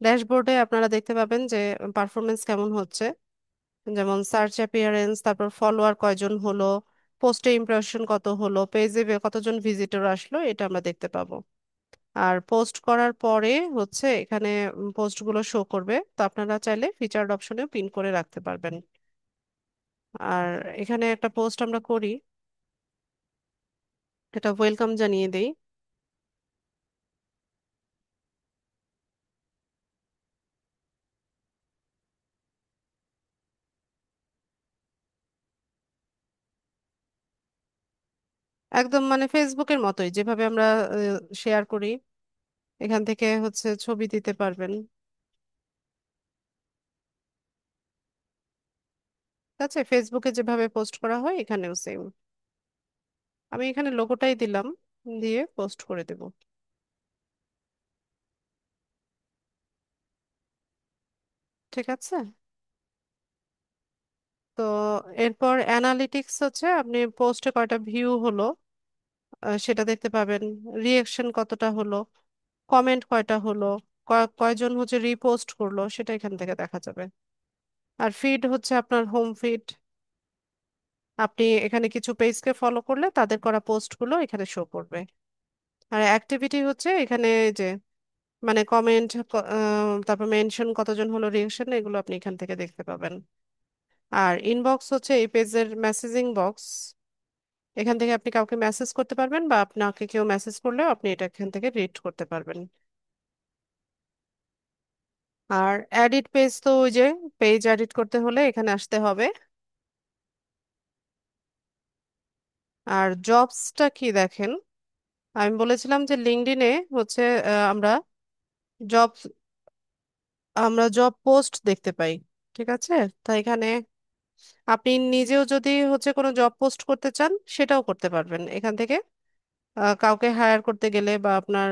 ড্যাশবোর্ডে আপনারা দেখতে পাবেন যে পারফরমেন্স কেমন হচ্ছে, যেমন সার্চ অ্যাপিয়ারেন্স, তারপর ফলোয়ার কয়জন হলো, পোস্টে ইমপ্রেশন কত হলো, পেজে কতজন ভিজিটর আসলো, এটা আমরা দেখতে পাবো। আর পোস্ট করার পরে হচ্ছে এখানে পোস্টগুলো শো করবে, তো আপনারা চাইলে ফিচার্ড অপশনেও পিন করে রাখতে পারবেন। আর এখানে একটা পোস্ট আমরা করি, এটা ওয়েলকাম জানিয়ে দেই। একদম মানে ফেসবুকের মতোই যেভাবে আমরা শেয়ার করি, এখান থেকে হচ্ছে ছবি দিতে পারবেন। ঠিক আছে, ফেসবুকে যেভাবে পোস্ট করা হয় এখানেও সেম। আমি এখানে লোগোটাই দিলাম, দিয়ে পোস্ট করে দেব। ঠিক আছে। তো এরপর অ্যানালিটিক্স হচ্ছে আপনি পোস্টে কয়টা ভিউ হলো সেটা দেখতে পাবেন, রিয়েকশন কতটা হলো, কমেন্ট কয়টা হলো, কয়জন হচ্ছে রিপোস্ট করলো সেটা এখান থেকে দেখা যাবে। আর ফিড হচ্ছে আপনার হোম ফিড, আপনি এখানে কিছু পেজকে ফলো করলে তাদের করা পোস্টগুলো এখানে শো করবে। আর অ্যাক্টিভিটি হচ্ছে এখানে এই যে মানে কমেন্ট, তারপর মেনশন কতজন হলো, রিয়েকশন, এগুলো আপনি এখান থেকে দেখতে পাবেন। আর ইনবক্স হচ্ছে এই পেজের মেসেজিং বক্স, এখান থেকে আপনি কাউকে মেসেজ করতে পারবেন বা আপনাকে কেউ মেসেজ করলেও আপনি এটা এখান থেকে রিড করতে পারবেন। আর এডিট পেজ তো ওই যে পেজ এডিট করতে হলে এখানে আসতে হবে। আর জবসটা কি দেখেন, আমি বলেছিলাম যে লিঙ্কডইনে হচ্ছে আমরা জব জব পোস্ট দেখতে পাই। ঠিক আছে, তো এখানে আপনি নিজেও যদি হচ্ছে কোনো জব পোস্ট করতে চান সেটাও করতে পারবেন এখান থেকে। কাউকে হায়ার করতে গেলে বা আপনার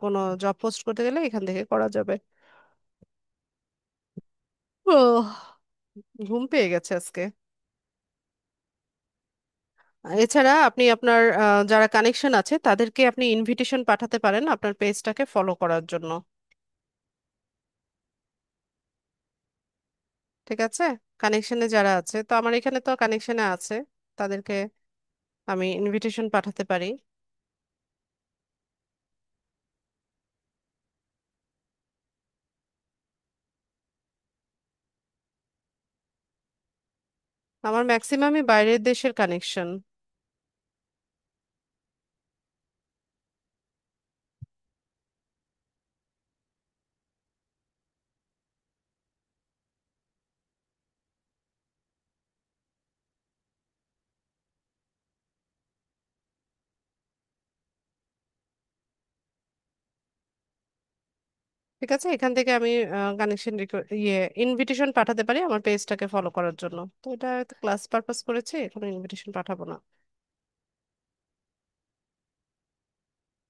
কোনো জব পোস্ট করতে গেলে এখান থেকে করা যাবে। ওহ, ঘুম পেয়ে গেছে আজকে। এছাড়া আপনি আপনার যারা কানেকশন আছে তাদেরকে আপনি ইনভিটেশন পাঠাতে পারেন আপনার পেজটাকে ফলো করার জন্য। ঠিক আছে, কানেকশনে যারা আছে, তো আমার এখানে তো কানেকশনে আছে, তাদেরকে আমি ইনভিটেশন পাঠাতে পারি। আমার ম্যাক্সিমামই বাইরের দেশের কানেকশন। ঠিক আছে, এখান থেকে আমি কানেকশন ইয়ে ইনভিটেশন পাঠাতে পারি আমার পেজটাকে ফলো করার জন্য। তো এটা ক্লাস পারপাস করেছি, কোনো ইনভিটেশন পাঠাবো না।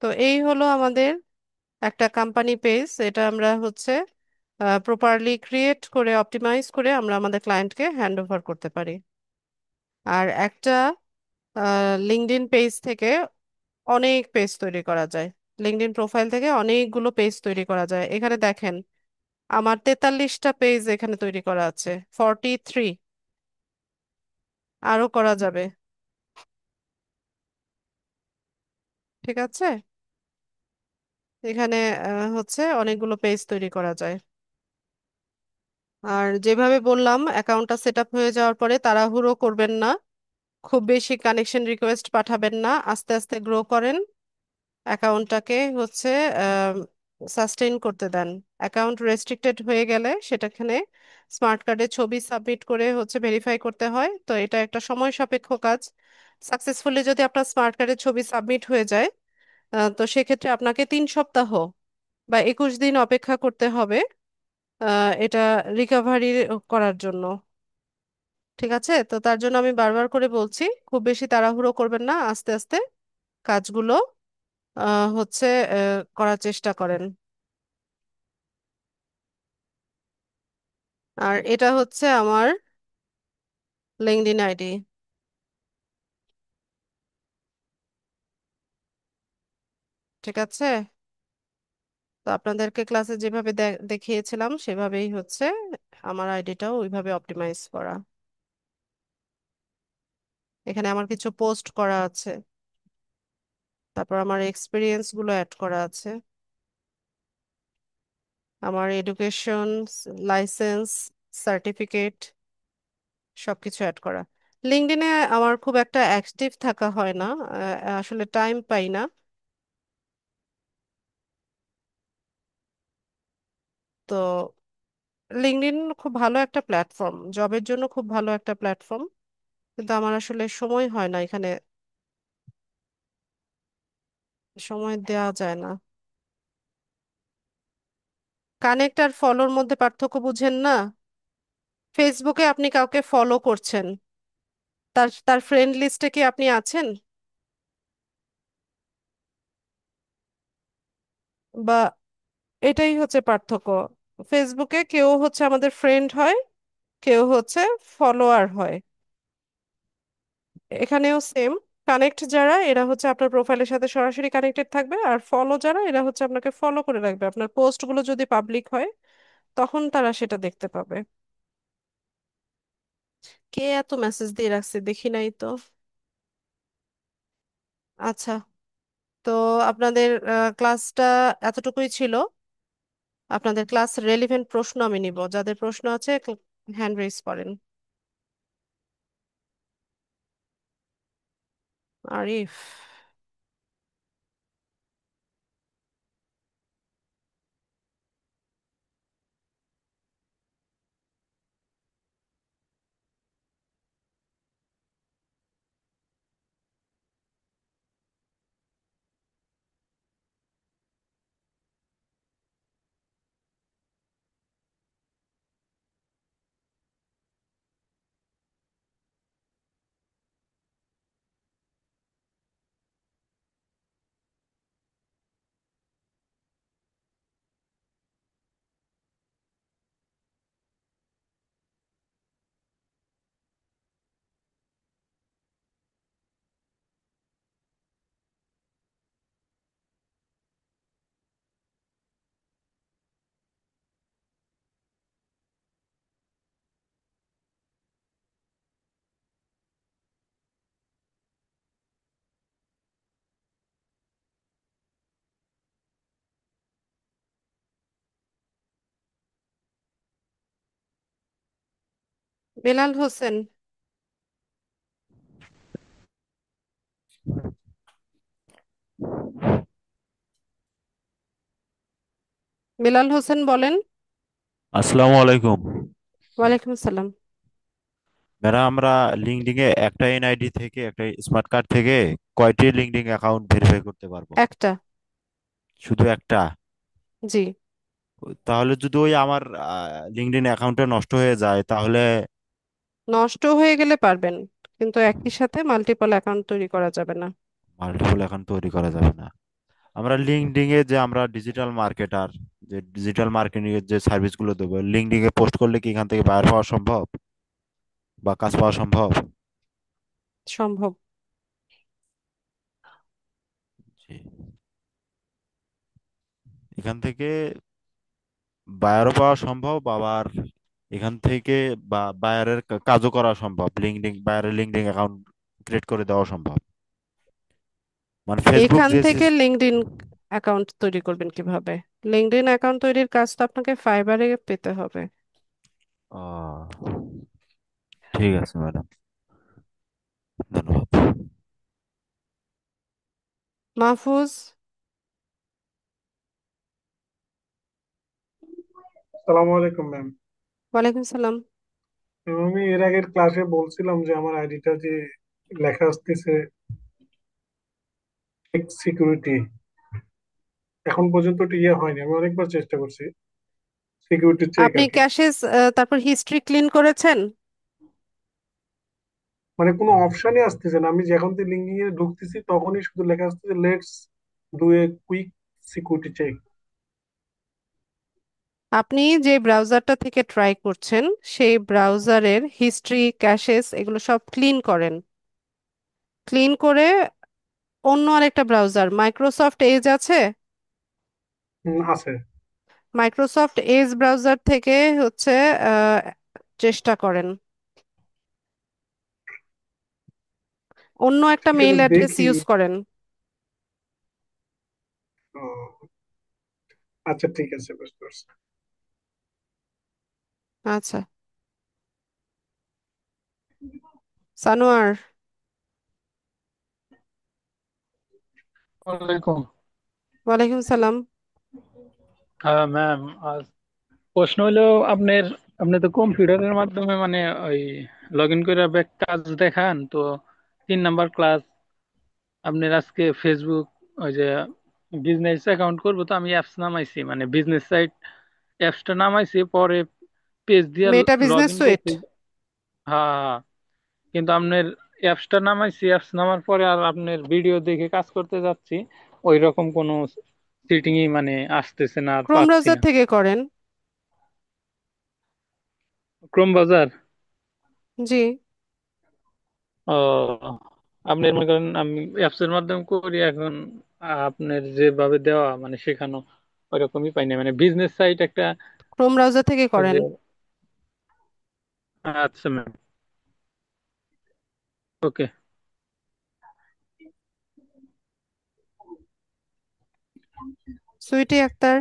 তো এই হলো আমাদের একটা কোম্পানি পেজ, এটা আমরা হচ্ছে প্রপারলি ক্রিয়েট করে অপটিমাইজ করে আমরা আমাদের ক্লায়েন্টকে হ্যান্ড ওভার করতে পারি। আর একটা লিঙ্কডইন পেজ থেকে অনেক পেজ তৈরি করা যায়, লিঙ্কডইন প্রোফাইল থেকে অনেকগুলো পেজ তৈরি করা যায়। এখানে দেখেন আমার 43টা পেজ এখানে তৈরি করা আছে, 43। আরো করা যাবে। ঠিক আছে, এখানে হচ্ছে অনেকগুলো পেজ তৈরি করা যায়। আর যেভাবে বললাম অ্যাকাউন্টটা সেট আপ হয়ে যাওয়ার পরে তাড়াহুড়ো করবেন না, খুব বেশি কানেকশন রিকোয়েস্ট পাঠাবেন না, আস্তে আস্তে গ্রো করেন। অ্যাকাউন্টটাকে হচ্ছে সাস্টেইন করতে দেন। অ্যাকাউন্ট রেস্ট্রিক্টেড হয়ে গেলে সেটাখানে স্মার্ট কার্ডে ছবি সাবমিট করে হচ্ছে ভেরিফাই করতে হয়, তো এটা একটা সময় সাপেক্ষ কাজ। সাকসেসফুলি যদি আপনার স্মার্ট কার্ডে ছবি সাবমিট হয়ে যায়, তো সেক্ষেত্রে আপনাকে 3 সপ্তাহ বা 21 দিন অপেক্ষা করতে হবে এটা রিকভারি করার জন্য। ঠিক আছে, তো তার জন্য আমি বারবার করে বলছি খুব বেশি তাড়াহুড়ো করবেন না, আস্তে আস্তে কাজগুলো হচ্ছে করার চেষ্টা করেন। আর এটা হচ্ছে আমার লিঙ্কডইন আইডি। ঠিক আছে, তো আপনাদেরকে ক্লাসে যেভাবে দেখিয়েছিলাম সেভাবেই হচ্ছে আমার আইডিটাও ওইভাবে অপটিমাইজ করা। এখানে আমার কিছু পোস্ট করা আছে। তারপর আমার এক্সপিরিয়েন্স গুলো অ্যাড করা আছে, আমার এডুকেশন, লাইসেন্স, সার্টিফিকেট, সবকিছু অ্যাড করা। লিঙ্কডইনে আমার খুব একটা অ্যাক্টিভ থাকা হয় না, আসলে টাইম পাই না। তো লিঙ্কডইন খুব ভালো একটা প্ল্যাটফর্ম, জবের জন্য খুব ভালো একটা প্ল্যাটফর্ম, কিন্তু আমার আসলে সময় হয় না এখানে, সময় দেওয়া যায় না। কানেক্ট আর ফলোর মধ্যে পার্থক্য বুঝেন না? ফেসবুকে আপনি কাউকে ফলো করছেন, তার তার ফ্রেন্ড লিস্টে কি আপনি আছেন? বা এটাই হচ্ছে পার্থক্য। ফেসবুকে কেউ হচ্ছে আমাদের ফ্রেন্ড হয়, কেউ হচ্ছে ফলোয়ার হয়। এখানেও সেম, কানেক্ট যারা এরা হচ্ছে আপনার প্রোফাইলের সাথে সরাসরি কানেক্টেড থাকবে, আর ফলো যারা এরা হচ্ছে আপনাকে ফলো করে রাখবে, আপনার পোস্টগুলো যদি পাবলিক হয় তখন তারা সেটা দেখতে পাবে। কে এত মেসেজ দিয়ে রাখছে দেখি নাই তো। আচ্ছা, তো আপনাদের ক্লাসটা এতটুকুই ছিল। আপনাদের ক্লাস রেলিভেন্ট প্রশ্ন আমি নিব, যাদের প্রশ্ন আছে হ্যান্ড রেজ করেন। আরিফ। বেলাল হোসেন। বেলাল হোসেন বলেন। আসসালামু আলাইকুম। ওয়ালাইকুম আসসালাম। ম্যাডাম, আমরা লিঙ্কডইন এ একটা এনআইডি থেকে একটা স্মার্ট কার্ড থেকে কয়টি লিঙ্কডইন অ্যাকাউন্ট ভেরিফাই করতে পারবো? একটা। শুধু একটা? জি। তাহলে যদি ওই আমার লিঙ্কডইন অ্যাকাউন্টটা নষ্ট হয়ে যায় তাহলে? নষ্ট হয়ে গেলে পারবেন, কিন্তু একই সাথে মাল্টিপল অ্যাকাউন্ট তৈরি করা যাবে না। মাল্টিপল অ্যাকাউন্ট তৈরি করা যাবে না? আমরা লিঙ্কডইন এ যে আমরা ডিজিটাল মার্কেটার, যে ডিজিটাল মার্কেটিং এর যে সার্ভিসগুলো দেবো, লিঙ্কডইন এ পোস্ট করলে কি এখান থেকে বাইর পাওয়া সম্ভব বা কাজ পাওয়া সম্ভব? সম্ভব। জি। এখান থেকে বায়ারও পাওয়া সম্ভব, আবার এখান থেকে বায়ারের কাজও করা সম্ভব, লিঙ্কডিন বায়ারের লিঙ্কডিন অ্যাকাউন্ট ক্রিয়েট করে দেওয়া সম্ভব। মানে ফেসবুক এখান যে থেকে লিঙ্কডইন অ্যাকাউন্ট তৈরি করবেন কিভাবে? লিঙ্কডইন অ্যাকাউন্ট তৈরির কাজ তো আপনাকে ফাইবারে পেতে হবে। আহ, ঠিক আছে ম্যাডাম, ধন্যবাদ। মাহফুজ। আসসালামু আলাইকুম ম্যাম। ওয়ালাইকুম সালাম। আমি এর আগের ক্লাসে বলছিলাম যে আমার আইডিটা যে লেখা আসতেছে সিকিউরিটি, এখন পর্যন্ত ওটা ইয়ে হয়নি। আমি অনেকবার চেষ্টা করছি, সিকিউরিটি চেক আপনি আর কি। ক্যাশেস তারপর হিস্ট্রি ক্লিন করেছেন? মানে কোনো অপশনই আসতেছে না, আমি যখন থেকে লিঙ্কিং এ ঢুকতেছি তখনই শুধু লেখা আসতেছে let's do a quick security check. আপনি যে ব্রাউজারটা থেকে ট্রাই করছেন সেই ব্রাউজারের হিস্ট্রি, ক্যাশেস এগুলো সব ক্লিন করেন। ক্লিন করে অন্য আরেকটা ব্রাউজার, মাইক্রোসফট এজ আছে, আছে। মাইক্রোসফট এজ ব্রাউজার থেকে হচ্ছে আহ, চেষ্টা করেন। অন্য একটা ঠিক আছে মেইল অ্যাড্রেস দেখি। ইউজ করেন। আচ্ছা ঠিক আছে, বুঝতে পারছি। আচ্ছা, সানোয়ার। ওয়ালাইকুম। ওয়ালাইকুম সালাম। হ্যাঁ ম্যাম, প্রশ্ন হলো আপনার, আপনি তো কম্পিউটারের মাধ্যমে মানে ওই লগ ইন করে ব্যাক কাজ দেখান তো। 3 নাম্বার ক্লাস, আপনার আজকে ফেসবুক ওই যে বিজনেস অ্যাকাউন্ট করবো, তো আমি অ্যাপস নামাইছি, মানে বিজনেস সাইট অ্যাপসটা নামাইছি, পরে পেজ দিয়ে মেটা লগ বিজনেস ইন সুইট। করছি। হ্যাঁ হ্যাঁ। কিন্তু আপনার অ্যাপসটা নামাইছি, অ্যাপস নামার পরে আর আপনার ভিডিও দেখে কাজ করতে যাচ্ছি, ওই রকম কোনো সিটিংই মানে আসতেছে না, আর ক্রোম পাচ্ছি ব্রাউজার না। থেকে করেন। ক্রোম বাজার। জি। ও, আপনি মনে করেন আমি অ্যাপস এর মাধ্যমে করি এখন, আপনার যেভাবে দেওয়া মানে শেখানো ওইরকমই পাইনি, মানে বিজনেস সাইট একটা। ক্রোম ব্রাউজার থেকে ওই করেন। যে, আচ্ছা ম্যাম, ওকে। সুইটি আক্তার।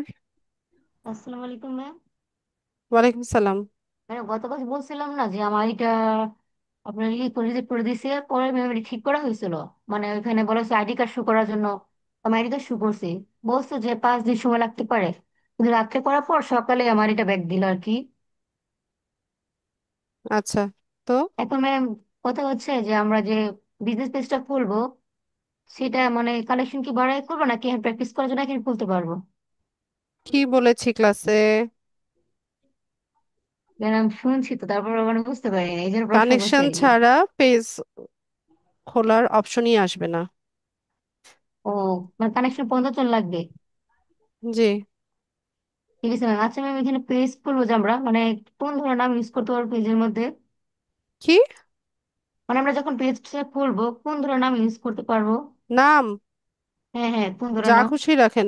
আসসালামু আলাইকুম ম্যাম। ওয়ালাইকুম সালাম। ম্যাম গতকাল বলছিলাম না যে আমার এটা আপনার রিজেক্ট করে দিয়েছে, পরে ম্যাম এটা ঠিক করা হয়েছিল। মানে ওইখানে বলা হয়েছে আইডি কার্ড শো করার জন্য, আমি আইডি কার্ড শো করছি। বলছে যে 5 দিন সময় লাগতে পারে, কিন্তু রাত্রে করার পর সকালে আমার এটা ব্যাক দিল আর কি। আচ্ছা, তো এখন ম্যাম কথা হচ্ছে যে আমরা যে বিজনেস পেজটা খুলবো, সেটা মানে কালেকশন কি বাড়াই করবো নাকি প্র্যাকটিস করার জন্য এখানে খুলতে পারবো? কি বলেছি ক্লাসে? ম্যাম আমি শুনছি তো, তারপর মানে বুঝতে পারিনি, এই জন্য প্রশ্ন করছি কানেকশন আর কি। ছাড়া পেজ খোলার অপশনই আসবে না। ও, মানে কানেকশন পর্যন্ত লাগবে। জি। ঠিক আছে ম্যাম। আচ্ছা ম্যাম, এখানে পেজ খুলবো যে আমরা মানে কোন ধরনের নাম ইউজ করতে পারবো পেজের মধ্যে? কি মানে আমরা যখন পেজটা খুলবো কোন ধরনের নাম ইউজ করতে পারবো? নাম? হ্যাঁ হ্যাঁ, কোন ধরনের যা নাম? খুশি রাখেন।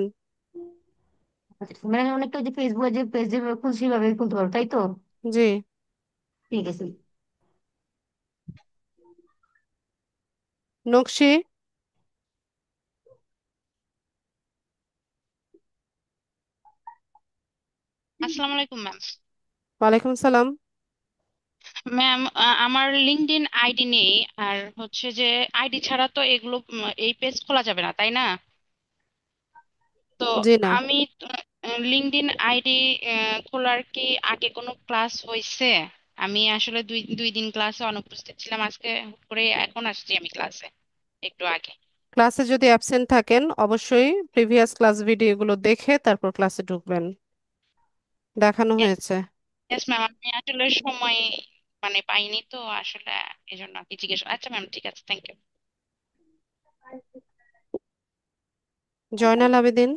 আচ্ছা, মানে অনেকটা ওই যে ফেসবুকে যে পেজ যেভাবে খুলছি সেভাবে খুলতে পারবো, তাই তো? জি। ঠিক আছে। নকশি। আসসালামু আলাইকুম ম্যাম। ওয়ালাইকুম সালাম। ম্যাম, আমার লিঙ্কডইন আইডি নেই। আর হচ্ছে যে আইডি ছাড়া তো এগুলো এই পেজ খোলা যাবে না, তাই না? তো জি না। আমি লিঙ্কডইন আইডি খোলার কি আগে কোনো ক্লাস হয়েছে? আমি আসলে দুই দুই দিন ক্লাসে অনুপস্থিত ছিলাম, আজকে হুট করে এখন আসছি আমি ক্লাসে একটু আগে। ক্লাসে যদি অ্যাবসেন্ট থাকেন অবশ্যই প্রিভিয়াস ক্লাস ভিডিওগুলো দেখে তারপর ক্লাসে ঢুকবেন। দেখানো হয়েছে। ইয়েস ম্যাম, আমি আসলে সময় মানে পাইনি তো আসলে, এই জন্য আর কি জিজ্ঞেস। আচ্ছা ম্যাম, ঠিক আছে, থ্যাংক ইউ। জয়নাল আবেদিন।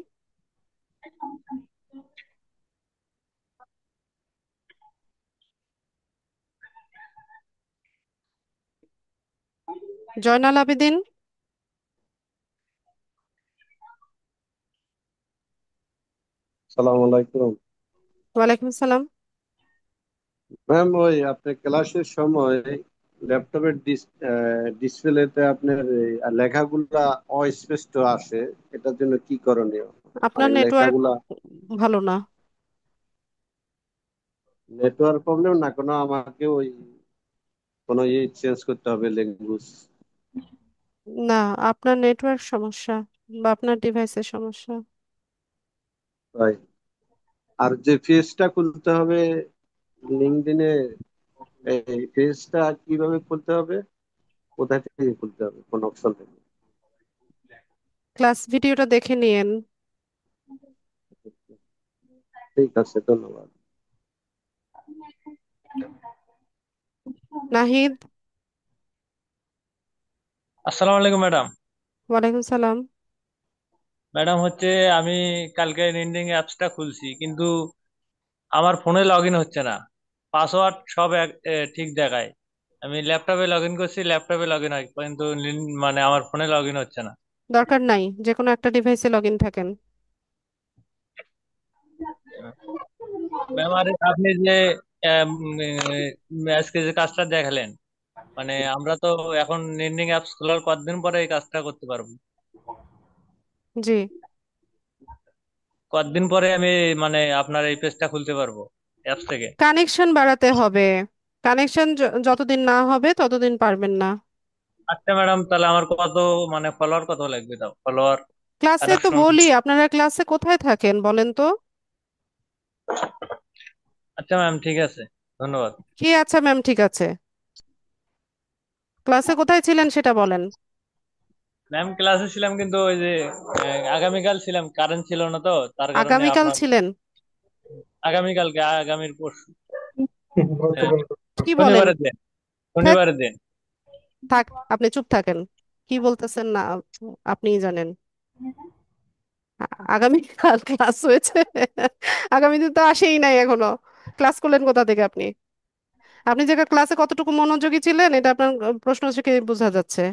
জয়নাল আবেদিন। সালাম আলাইকুম। ওয়ালাইকুম সালাম। ম্যাম, ওই আপনি ক্লাসের সময় ল্যাপটপের ডিসপ্লেতে আপনার এই লেখাগুলা অস্পষ্ট আসে, এটার জন্য কি করণীয়? আপনার মানে নেটওয়ার্ক লেখাগুলা ভালো না। নেটওয়ার্ক প্রবলেম না কোনো, আমাকে ওই কোনো চেঞ্জ করতে হবে ল্যাঙ্গুয়েজ? না, আপনার নেটওয়ার্ক সমস্যা বা আপনার ডিভাইসের সমস্যা। তাই? আর যে পেজটা খুলতে হবে লিঙ্কডইনে, এই পেজটা কিভাবে খুলতে হবে? কোথা থেকে খুলতে হবে, কোন অপশন থেকে? ক্লাস ভিডিওটা দেখে নিয়েন। ঠিক আছে, ধন্যবাদ। নাহিদ। আসসালামু আলাইকুম ম্যাডাম। ওয়ালাইকুম সালাম। ম্যাডাম হচ্ছে আমি কালকে নিন্ডিং অ্যাপসটা খুলছি, কিন্তু আমার ফোনে লগ ইন হচ্ছে না। পাসওয়ার্ড সব ঠিক দেখায়। আমি ল্যাপটপে লগ ইন করছি, ল্যাপটপে লগ ইন হয়, কিন্তু মানে আমার ফোনে লগ ইন হচ্ছে না। দরকার নাই, যে কোনো একটা ডিভাইসে লগ ইন থাকেন। ম্যাম, আর আপনি যে আজকে যে কাজটা দেখালেন, মানে আমরা তো এখন নিন্ডিং অ্যাপস খোলার কতদিন পরে এই কাজটা করতে পারবো? জি। কতদিন পরে আমি মানে আপনার এই পেজটা খুলতে পারবো অ্যাপস থেকে? কানেকশন বাড়াতে হবে। কানেকশন যতদিন না হবে ততদিন পারবেন না। আচ্ছা ম্যাডাম, তাহলে আমার কত মানে ফলোয়ার কত লাগবে, তাও ফলোয়ার ক্লাসে তো কানেকশন? বলি, আপনারা ক্লাসে কোথায় থাকেন বলেন তো? আচ্ছা ম্যাম, ঠিক আছে, ধন্যবাদ। কি আচ্ছা ম্যাম ঠিক আছে? ক্লাসে কোথায় ছিলেন সেটা বলেন। ম্যাম ক্লাসে ছিলাম, কিন্তু ওই যে আগামীকাল ছিলাম, কারেন্ট ছিল না তো, তার কারণে আগামীকাল আপনার ছিলেন? আগামীকালকে, আগামীর পরশু, হ্যাঁ, গতকাল। কি বলেন? শনিবারের দিন, ধ্যাৎ, শনিবারের দিন। থাক, আপনি চুপ থাকেন। কি বলতেছেন না আপনিই জানেন। আগামীকাল ক্লাস হয়েছে? আগামী দিন তো আসেই নাই এখনো। ক্লাস করলেন কোথা থেকে আপনি? আপনি যে ক্লাসে কতটুকু মনোযোগী ছিলেন এটা আপনার প্রশ্ন থেকে বোঝা যাচ্ছে।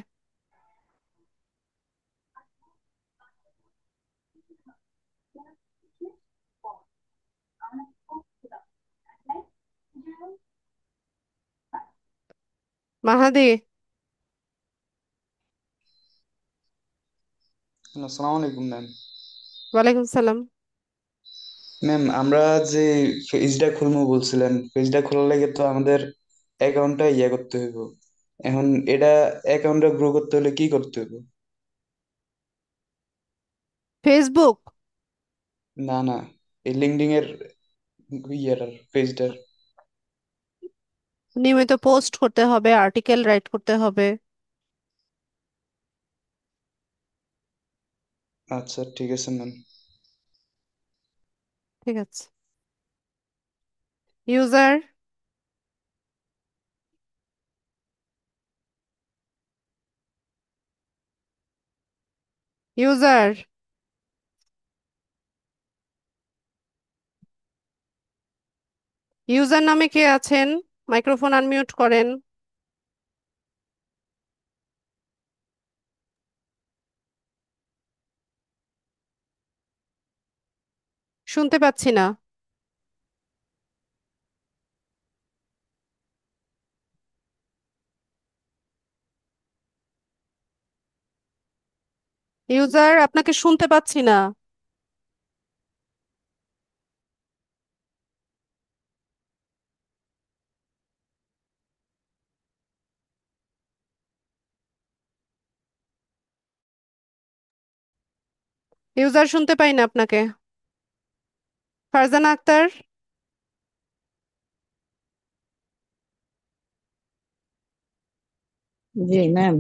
মাহাদি। আসসালামু আলাইকুম ম্যাম। ওয়ালাইকুম সালাম। ম্যাম আমরা যে পেজটা খুলবো বলছিলেন, পেজটা খোলার লাগে তো আমাদের অ্যাকাউন্টটা করতে হইব। এখন এটা অ্যাকাউন্টটা গ্রো করতে হলে কি করতে হইব? ফেসবুক? না না, এই লিঙ্কডইন এর পেজটার। নিয়মিত পোস্ট করতে হবে, আর্টিকেল রাইট করতে হবে। আচ্ছা ঠিক আছে ম্যাম। ঠিক আছে। ইউজার, ইউজার, ইউজার নামে কে আছেন? মাইক্রোফোন আনমিউট করেন। শুনতে পাচ্ছি না। ইউজার, আপনাকে শুনতে পাচ্ছি না। ইউজার, শুনতে পাই না আপনাকে। ফারজানা আক্তার, জি ম্যাম।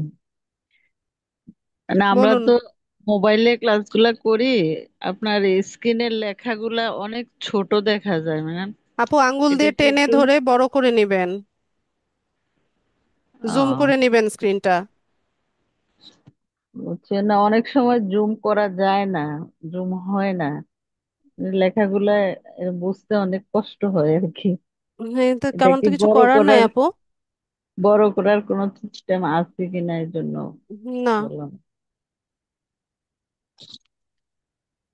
না আমরা বলুন। তো মোবাইলে ক্লাসগুলা করি, আপনার স্ক্রিনের লেখাগুলা অনেক ছোট দেখা যায় ম্যাম। আপু, আঙ্গুল এটা দিয়ে কি টেনে একটু ধরে বড় করে নিবেন। জুম আহ করে নিবেন স্ক্রিনটা। হচ্ছে না, অনেক সময় জুম করা যায় না, জুম হয় না, লেখাগুলা বুঝতে অনেক কষ্ট হয় আর কি। তো এটা তেমন কি তো কিছু করার নাই আপু। বড় করার কোনো সিস্টেম আছে কিনা এর জন্য না। বললাম।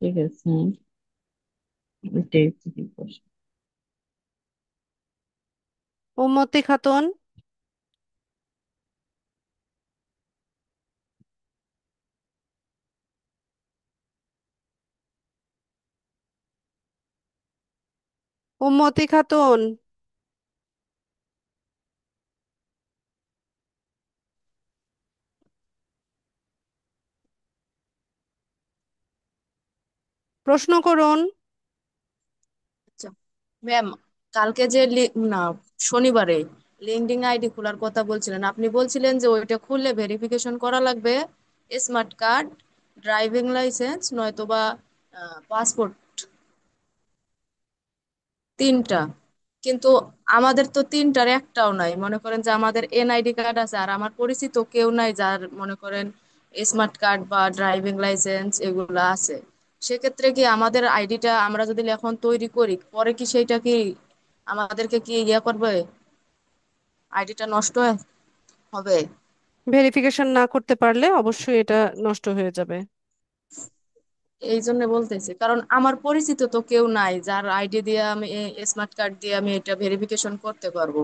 ঠিক আছে, এটাই কি প্রশ্ন। উম্মতি খাতুন, উম্মতি খাতুন, প্রশ্ন করুন। আচ্ছা ম্যাম, কালকে যে না, শনিবারে লিঙ্কডইন আইডি খোলার কথা বলছিলেন, আপনি বলছিলেন যে ওইটা খুললে ভেরিফিকেশন করা লাগবে স্মার্ট কার্ড, ড্রাইভিং লাইসেন্স, নয়তোবা পাসপোর্ট, তিনটা। কিন্তু আমাদের তো তিনটার একটাও নাই। মনে করেন যে আমাদের এনআইডি কার্ড আছে, আর আমার পরিচিত কেউ নাই যার মনে করেন স্মার্ট কার্ড বা ড্রাইভিং লাইসেন্স এগুলো আছে। সেক্ষেত্রে কি আমাদের আইডিটা আমরা যদি এখন তৈরি করি, পরে কি সেইটা কি আমাদেরকে কি করবে, আইডিটা নষ্ট হবে? ভেরিফিকেশন না করতে পারলে অবশ্যই এটা নষ্ট হয়ে যাবে। এই জন্য বলতেছি, কারণ আমার পরিচিত তো কেউ নাই যার আইডি দিয়ে আমি, স্মার্ট কার্ড দিয়ে আমি এটা ভেরিফিকেশন করতে পারবো।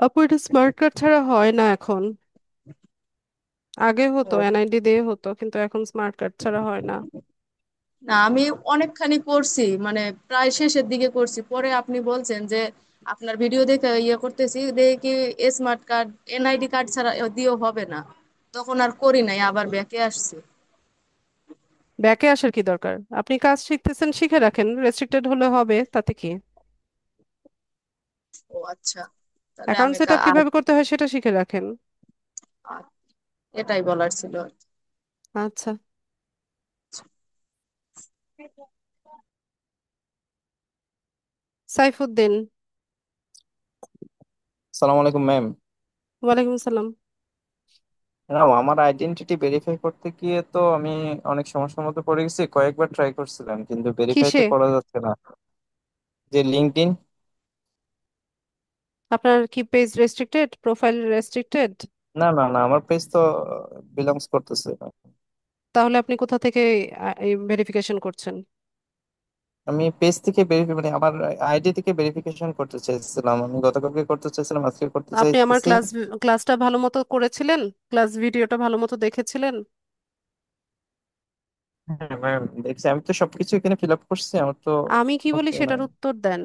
আপু, এটা স্মার্ট কার্ড ছাড়া হয় না এখন। আগে হতো ও, এনআইডি দিয়ে হতো, কিন্তু এখন স্মার্ট কার্ড ছাড়া হয় না। না, আমি অনেকখানি করছি, মানে প্রায় শেষের দিকে করছি। পরে আপনি বলছেন যে আপনার ভিডিও দেখে ইয়ে করতেছি, দেখি স্মার্ট কার্ড এনআইডি কার্ড ছাড়া দিয়েও হবে না, তখন আর করি নাই, আবার ব্যাকে আসছি। ব্যাকে আসার কি দরকার? আপনি কাজ শিখতেছেন, শিখে রাখেন, রেস্ট্রিক্টেড হলে হবে, তাতে কি? ও আচ্ছা, তাহলে অ্যাকাউন্ট আমি সেট আপ আর কিভাবে করতে হয় সেটা শিখে রাখেন। আর এটাই বলার ছিল। আচ্ছা। সাইফুদ্দিন। সালাম আলাইকুম ম্যাম। ওয়ালাইকুম সালাম। ম্যাম আমার আইডেন্টিটি ভেরিফাই করতে গিয়ে তো আমি অনেক সমস্যার মধ্যে পড়ে গেছি, কয়েকবার ট্রাই করছিলাম কিন্তু ভেরিফাই কিসে? তো করা যাচ্ছে না। যে লিঙ্কডইন। আপনার কি পেজ রেস্ট্রিক্টেড, প্রোফাইল রেস্ট্রিক্টেড? না না না, আমার পেজ তো বিলংস করতেছে না। তাহলে আপনি কোথা থেকে ভেরিফিকেশন করছেন? আমি পেজ থেকে ভেরিফাই মানে আমার আইডি থেকে ভেরিফিকেশন করতে চাইছিলাম, আমি গতকালকে করতে চাইছিলাম, আজকে করতে আপনি আমার চাইতেছি। ক্লাসটা ভালো মতো করেছিলেন? ক্লাস ভিডিওটা ভালো মতো দেখেছিলেন? হ্যাঁ ম্যাম দেখছি, আমি তো সবকিছু এখানে ফিল আপ করছি, আমার তো আমি কি বলি হচ্ছে না। সেটার উত্তর দেন।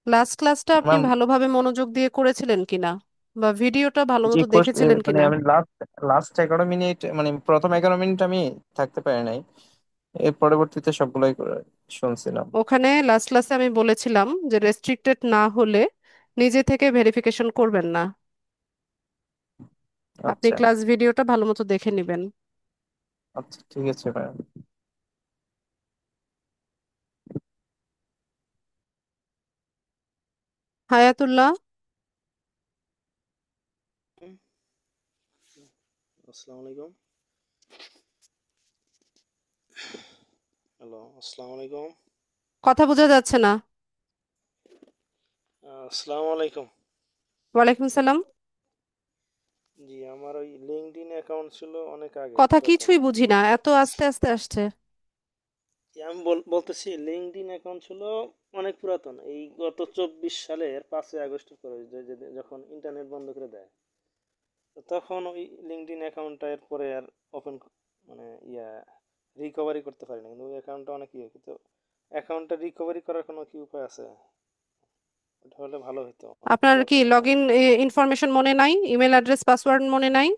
লাস্ট ক্লাসটা আপনি ম্যাম ভালোভাবে মনোযোগ দিয়ে করেছিলেন কিনা, বা ভিডিওটা ভালো যে মতো দেখেছিলেন মানে কিনা? আমি লাস্ট লাস্ট 11 মিনিট মানে প্রথম 11 মিনিট আমি থাকতে পারি নাই, এর পরবর্তীতে সবগুলাই শুনছিলাম। ওখানে লাস্ট ক্লাসে আমি বলেছিলাম যে রেস্ট্রিক্টেড না হলে নিজে থেকে ভেরিফিকেশন করবেন না। আপনি আচ্ছা ক্লাস ভিডিওটা ভালো মতো দেখে নেবেন। আচ্ছা ঠিক আছে ম্যাম। হায়াতুল্লাহ। আসসালামু আলাইকুম। হ্যালো, আসসালামু আলাইকুম। কথা বোঝা যাচ্ছে না। আসসালামু আলাইকুম। ওয়ালাইকুম সালাম। জি, আমার ওই লিঙ্কডইন অ্যাকাউন্ট ছিল অনেক আগে, কথা পুরাতন। কিছুই বুঝি না, এত আস্তে আস্তে আসছে। আমি বলতেছি লিঙ্কডইন অ্যাকাউন্ট ছিল অনেক পুরাতন, এই গত 24 সালের 5ই আগস্টের পরে, যখন ইন্টারনেট বন্ধ করে দেয়, তো তখন ওই লিঙ্কডইন অ্যাকাউন্টটা এর পরে আর ওপেন মানে রিকভারি করতে পারি না, কিন্তু ওই অ্যাকাউন্টটা অনেক কিন্তু অ্যাকাউন্টটা রিকভারি করার কোনো কি উপায় আছে? ওটা হলে ভালো হতো, অনেক আপনার কি পুরাতন লগ অ্যাকাউন্ট। ইন ইনফরমেশন মনে নাই? ইমেল অ্যাড্রেস, পাসওয়ার্ড মনে নাই?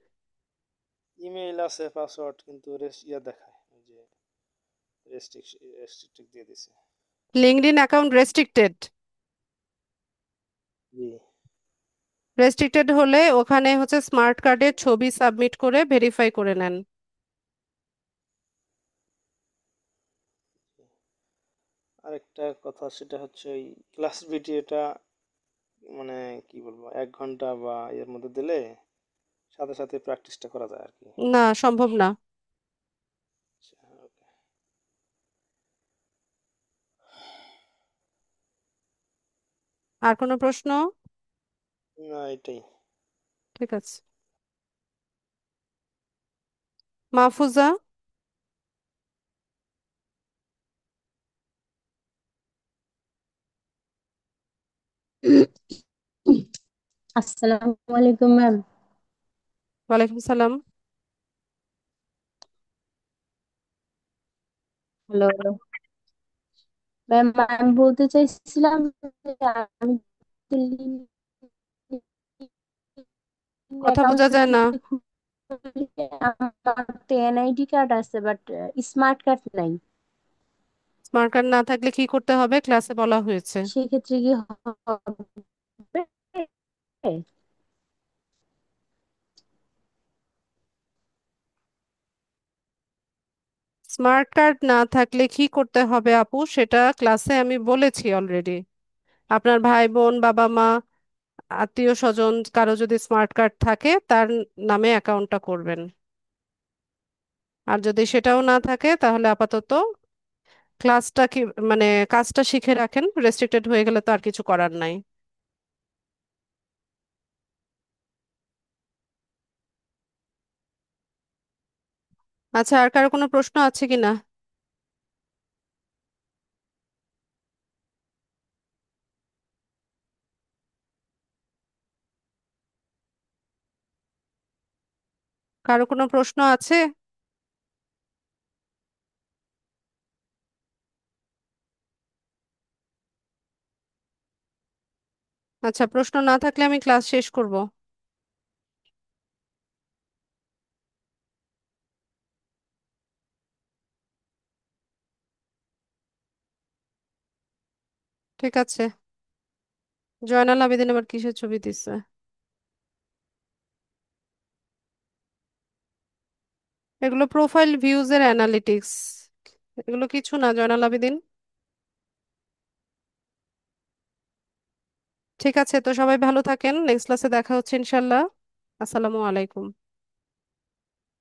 ইমেইল আছে, পাসওয়ার্ড, কিন্তু দেখায় ওই যে রেস্ট্রিক্ট দিয়ে দিছে। LinkedIn account restricted? জি। রেস্ট্রিক্টেড হলে ওখানে হচ্ছে স্মার্ট কার্ডের ছবি সাবমিট করে ভেরিফাই করে নেন। আরেকটা কথা, সেটা হচ্ছে ওই ক্লাস ভিডিওটা, মানে কি বলবো, 1 ঘন্টা বা এর মধ্যে দিলে সাথে সাথে প্র্যাকটিসটা করা যায় আর কি। না, সম্ভব না। আচ্ছা, ওকে। আর কোনো প্রশ্ন? না, এটাই। ঠিক আছে। মাহফুজা। আসসালামু আলাইকুম ম্যাম। ওয়ালাইকুম সালাম। হ্যালো ম্যাম, আমি বলতে চাইছিলাম যে আমি কথা অ্যাকাউন্ট বোঝা যায় না। যদি খুলি, আমার তো এনআইডি কার্ড আছে বাট স্মার্ট কার্ড নাই। স্মার্ট কার্ড না থাকলে কি করতে হবে ক্লাসে বলা হয়েছে। সেক্ষেত্রে কি হবে? স্মার্ট কার্ড না থাকলে কি করতে হবে আপু, সেটা ক্লাসে আমি বলেছি অলরেডি। আপনার ভাই বোন, বাবা মা, আত্মীয় স্বজন কারো যদি স্মার্ট কার্ড থাকে তার নামে অ্যাকাউন্টটা করবেন। আর যদি সেটাও না থাকে তাহলে আপাতত ক্লাসটা কি মানে কাজটা শিখে রাখেন, রেস্ট্রিক্টেড হয়ে গেলে তো আর কিছু করার নাই। আচ্ছা, আর কারো কোনো প্রশ্ন আছে কিনা? কারো কোনো প্রশ্ন আছে? আচ্ছা, প্রশ্ন না থাকলে আমি ক্লাস শেষ করব। ঠিক আছে। জয়নাল আবেদিন আবার কিসের ছবি দিচ্ছে? এগুলো প্রোফাইল ভিউজ এর অ্যানালিটিক্স, এগুলো কিছু না জয়নাল আবেদিন। ঠিক আছে, তো সবাই ভালো থাকেন, নেক্সট ক্লাসে দেখা হচ্ছে ইনশাল্লাহ। আসসালামু আলাইকুম।